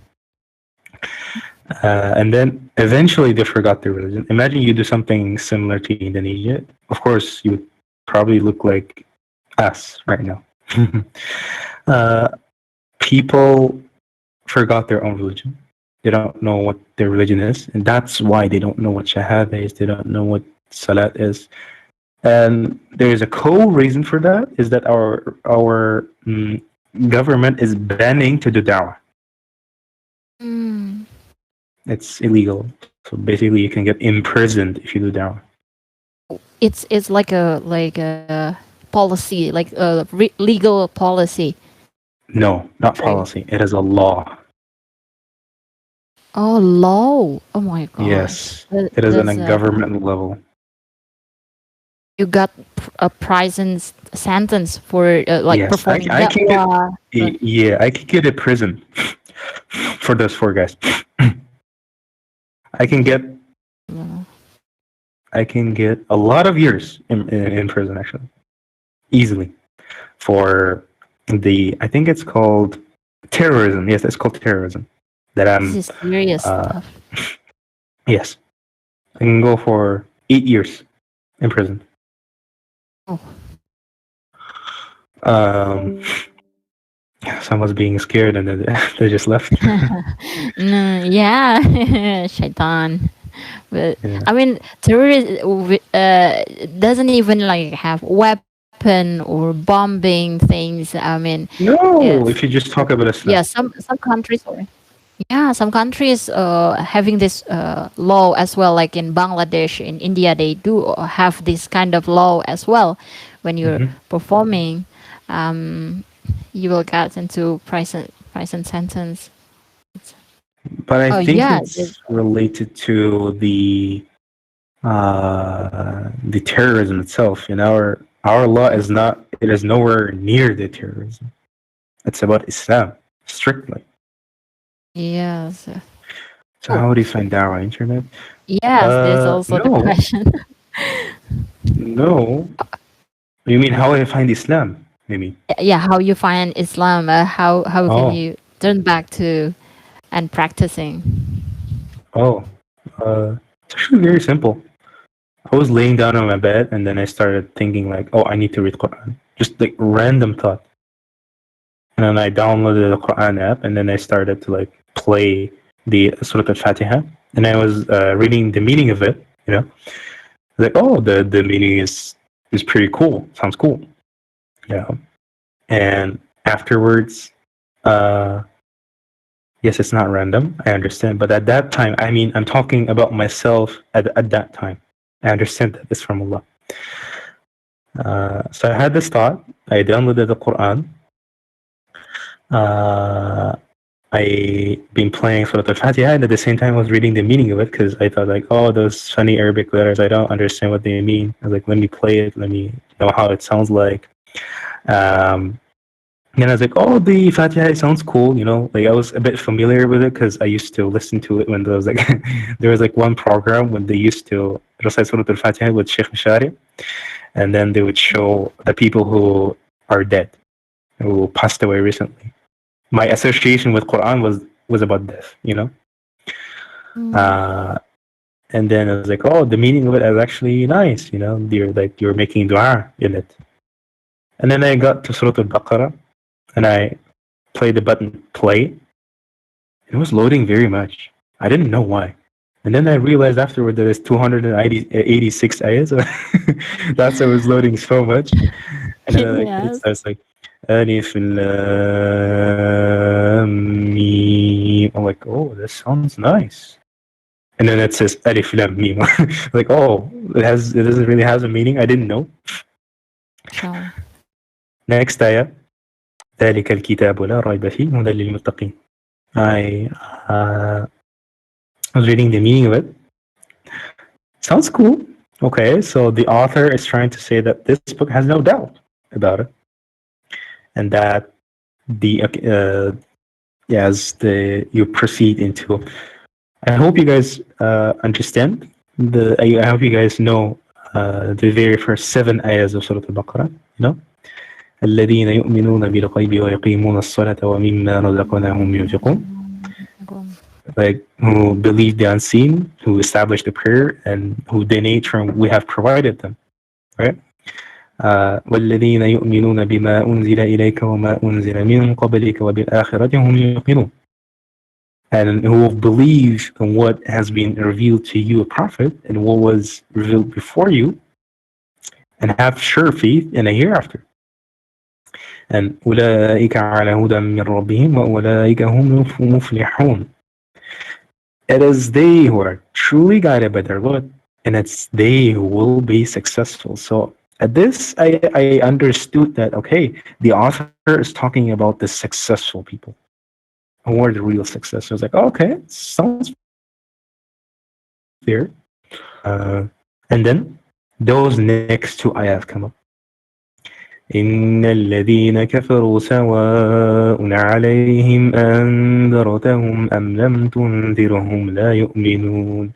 And then eventually they forgot their religion. Imagine you do something similar to Indonesia. Of course, you would probably look like us right now. People forgot their own religion. They don't know what their religion is, and that's why they don't know what Shahada is. They don't know what Salat is. And there is a co-reason for that, is that our government is banning to do da'wah. Mm. It's illegal. So basically, you can get imprisoned if you do da'wah. It's like a policy, like a legal policy. No, not True. policy. It is a law. Oh, low. Oh my gosh. Yes, it is on a That's government level. you got a prison sentence for like Yes, performing I can get. da'wah. Yeah, I can get a prison for those four guys. I can get Yeah. I can get a lot of years in prison actually, easily for the I think it's called terrorism. Yes, it's called terrorism. That This I'm is serious uh stuff. yes, I can go for 8 years in prison. Oh. Um, someone's being scared and then they just left. No, yeah, shaitan. But Yeah. I mean, terrorists doesn't even like have weapon or bombing things. I mean, No, yes, if you just talk about yeah. Islam. Some countries, yeah, some countries having this law as well. Like in Bangladesh, in India, they do have this kind of law as well. When you're Hmm. performing, um, you will get into prison sentence. But I Oh think yeah, it's related to the terrorism itself. You know, our law is not. It is nowhere near the terrorism. It's about Islam strictly. yes. So Oh, how would you find dawah internet? yes. There's also the No, question. no. You mean how I find Islam? Maybe. Yeah, how you find Islam? How can Oh, you turn back to and practicing? oh. It's actually very simple. I was laying down on my bed and then I started thinking like, oh, I need to read Quran. Just like random thought. And then I downloaded the Quran app and then I started to like play the Surah Al-Fatiha. And I was reading the meaning of it, you know. Like, oh, the meaning is pretty cool. Sounds cool. Yeah. And afterwards, uh, yes, it's not random. I understand. But at that time, I mean, I'm talking about myself at that time. I understand that it's from Allah. So I had this thought. I downloaded the Quran. Uh, I been playing Surah Al-Fatiha, and at the same time, I was reading the meaning of it because I thought like, oh, those funny Arabic letters, I don't understand what they mean. I was like, let me play it. Let me know how it sounds like. Um, and I was like, oh, the Fatiha it sounds cool. You know, like I was a bit familiar with it because I used to listen to it when there was like there was like one program when they used to recite Surah Al-Fatiha with Sheikh Mashari, and then they would show the people who are dead, who passed away recently. My association with Quran was about death, you know. Mm. Uh, and then I was like, oh, the meaning of it is actually nice, you know. You're making dua in it. And then I got to Surah Al-Baqarah and I played the button play. It was loading very much. I didn't know why. And then I realized afterward that it's 286 ayahs. That's why it was loading so much. And then like it Yes. starts like Alif Lam Mim. I'm like, oh, this sounds nice. And then it says Alif Lam Mim. Like, oh, it doesn't really have a meaning. I didn't know. Sure. Next ayah. ذلك الكتاب لا ريب فيه هدى للمتقين. I was reading the meaning of it. Sounds cool. Okay, so the author is trying to say that this book has no doubt about it, and that the as the you proceed into. I hope you guys understand the. I hope you guys know the very first 7 ayahs of Surah Al-Baqarah. You know, الذين يؤمنون بالغيب ويقيمون الصلاة ومما رزقناهم ينفقون. Like who believe the unseen, who establish the prayer, and who donate from we have provided them. Right? والذين يؤمنون بما أنزل إليك وما أنزل من قبلك وبالآخرة هم يوقنون. And who will believe in what has been revealed to you, a prophet, and what was revealed before you, and have sure faith in a hereafter. And أولئك على هدى من ربهم وأولئك هم مفلحون. It is they who are truly guided by their Lord, and it's they who will be successful. So at this, I understood that, okay, the author is talking about the successful people. or the real success. I was like, oh, okay, sounds fair. And then those next two ayat come up. إن الذين كفروا سواء عليهم أنذرتهم أم لم تنذرهم لا يؤمنون.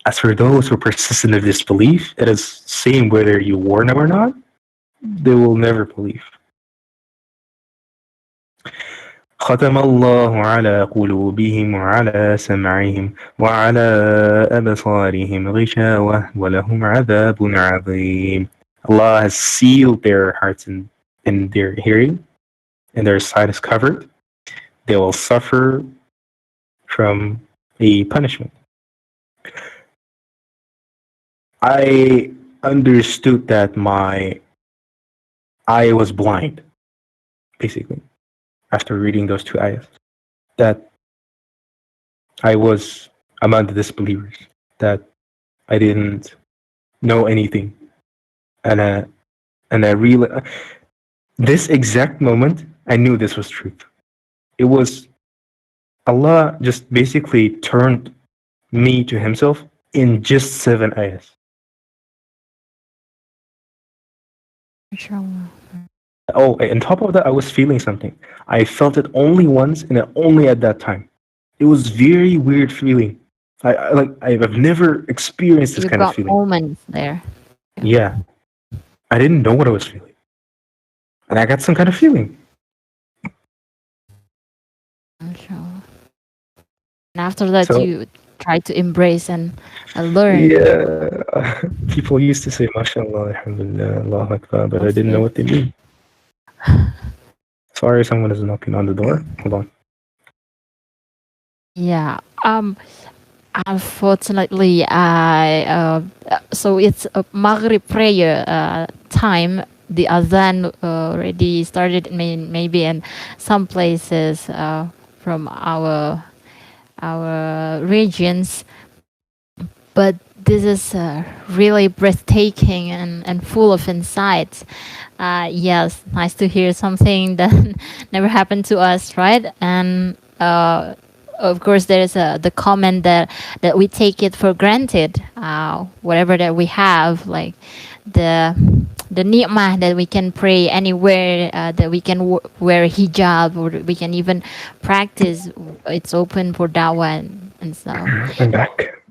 As for those who persist in their disbelief, it is same whether you warn them or not, they will never believe. ختم الله على قلوبهم وعلى سمعهم وعلى أبصارهم غشاوة ولهم عذاب عظيم. Allah has sealed their hearts in their hearing, and their sight is covered. They will suffer from a punishment. I understood that my eye was blind, basically, after reading those two ayahs. That I was among the disbelievers, that I didn't know anything. And I really, this exact moment, I knew this was truth. It was Allah just basically turned me to Himself in just 7 ayahs. Inshallah. Oh, on top of that, I was feeling something. I felt it only once and only at that time. It was very weird feeling. I've never experienced this You kind of got feeling. moments there. Yeah, I didn't know what I was feeling, and I got some kind of feeling. Inshallah. And after that, So you try to embrace and learn. yeah, people used to say "Mashallah, Alhamdulillah, Allahu Akbar," but I didn't know what they mean. Sorry, someone is knocking on the door. Hold on. Yeah. Unfortunately, so it's a Maghrib prayer time. The Azan already started. Maybe in some places from our regions, but this is really breathtaking and full of insights. Yes, nice to hear something that never happened to us, right? And of course, there is the comment that we take it for granted, whatever that we have, like the ni'mah that we can pray anywhere, that we can wear hijab, or we can even practice. It's open for dawah and so. I'm back.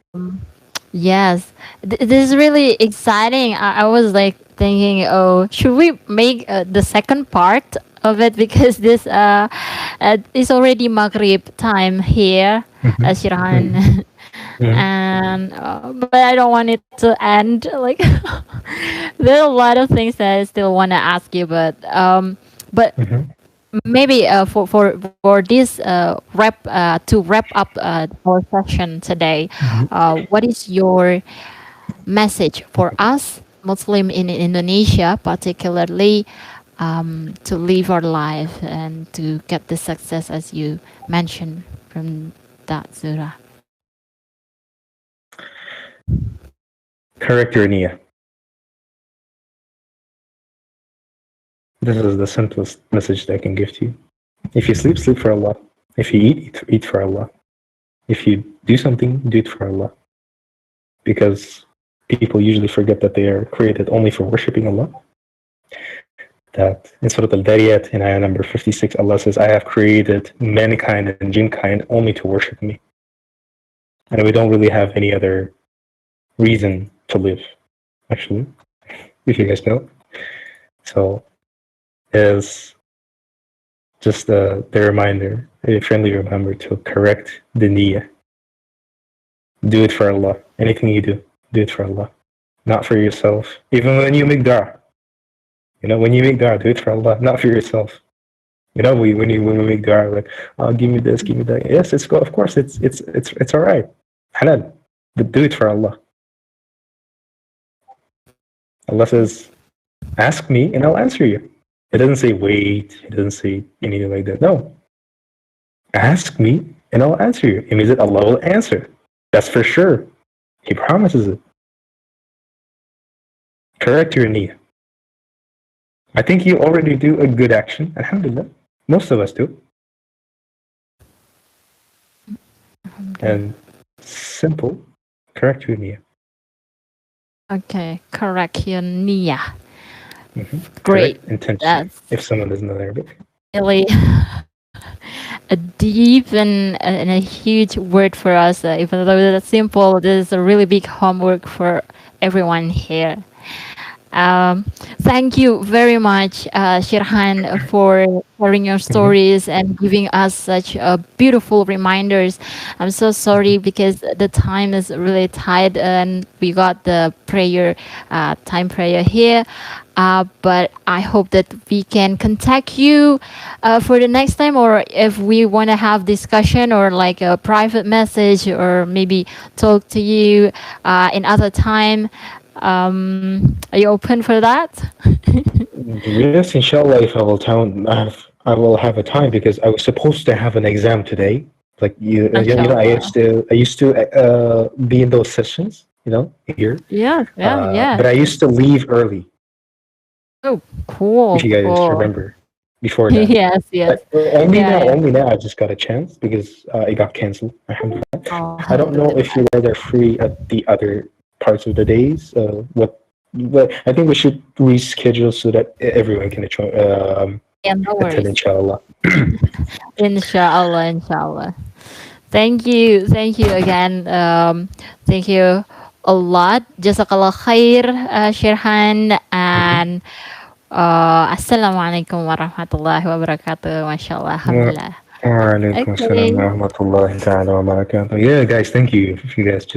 Yes, this is really exciting. I was like thinking, oh, should we make the second part of it, because this is already Maghrib time here, Sherkhan. And but I don't want it to end. Like there are a lot of things that I still want to ask you, but maybe for this to wrap up our session today, what is your message for us Muslim in Indonesia, particularly to live our life and to get the success as you mentioned from that surah? Correct your niyyah. This is the simplest message that I can give to you. If you sleep, sleep for Allah. If you eat, eat for Allah. If you do something, do it for Allah. Because people usually forget that they are created only for worshipping Allah. That in Surah Al-Dariyat, in ayah number 56, Allah says, I have created mankind and jinnkind only to worship me. And we don't really have any other reason to live, actually, if you guys know. So, is just the reminder, a friendly reminder to correct the niyyah. Do it for Allah. Anything you do it for Allah. Not for yourself. Even when you make dua. When you make dua, do it for Allah, not for yourself. When we make dua, like, oh, give me this, give me that. Yes, of course, it's all right. Halal. But do it for Allah. Allah says, ask me and I'll answer you. It doesn't say wait. It doesn't say anything like that. No. Ask me and I'll answer you. It means that Allah will answer. That's for sure. He promises it. Correct your niyyah. I think you already do a good action. Alhamdulillah. Most of us do. and simple. Correct with me. Okay, correct your Nia. Great. Correct intention. That's If someone doesn't know Arabic. really a deep and a huge word for us. Even though that's simple, this is a really big homework for everyone here. Um, Thank you very much, Shirhan, for sharing your Mhm. stories and giving us such beautiful reminders. I'm so sorry because the time is really tight and we got the prayer, time prayer here. But I hope that we can contact you for the next time, or if we want to have discussion or like a private message, or maybe talk to you in other time. Are you open for that? Yes, inshallah, if I will have a time because I was supposed to have an exam today. Like Inshallah. I used to be in those sessions, here. Yeah, yeah, But yeah. I used to leave early, Oh, if cool, you guys cool. remember, before that. Yes, yes. But Yeah, yeah. only now I just got a chance because it got canceled. Alhamdulillah. I don't know if Alhamdulillah. you guys are free at the other parts of the days. But I think we should reschedule so that everyone can Yeah, no attend, worries. inshallah. Inshallah, inshallah. Thank you again. Thank you a lot. Jazakallah khair, Shirhan, and Assalamualaikum warahmatullahi wabarakatuh. Mashallah, Wa- alhamdulillah. Wa alaikum assalam Okay. wa rahmatullahi ta'ala wa barakatuh. Yeah, guys, thank you. If you guys just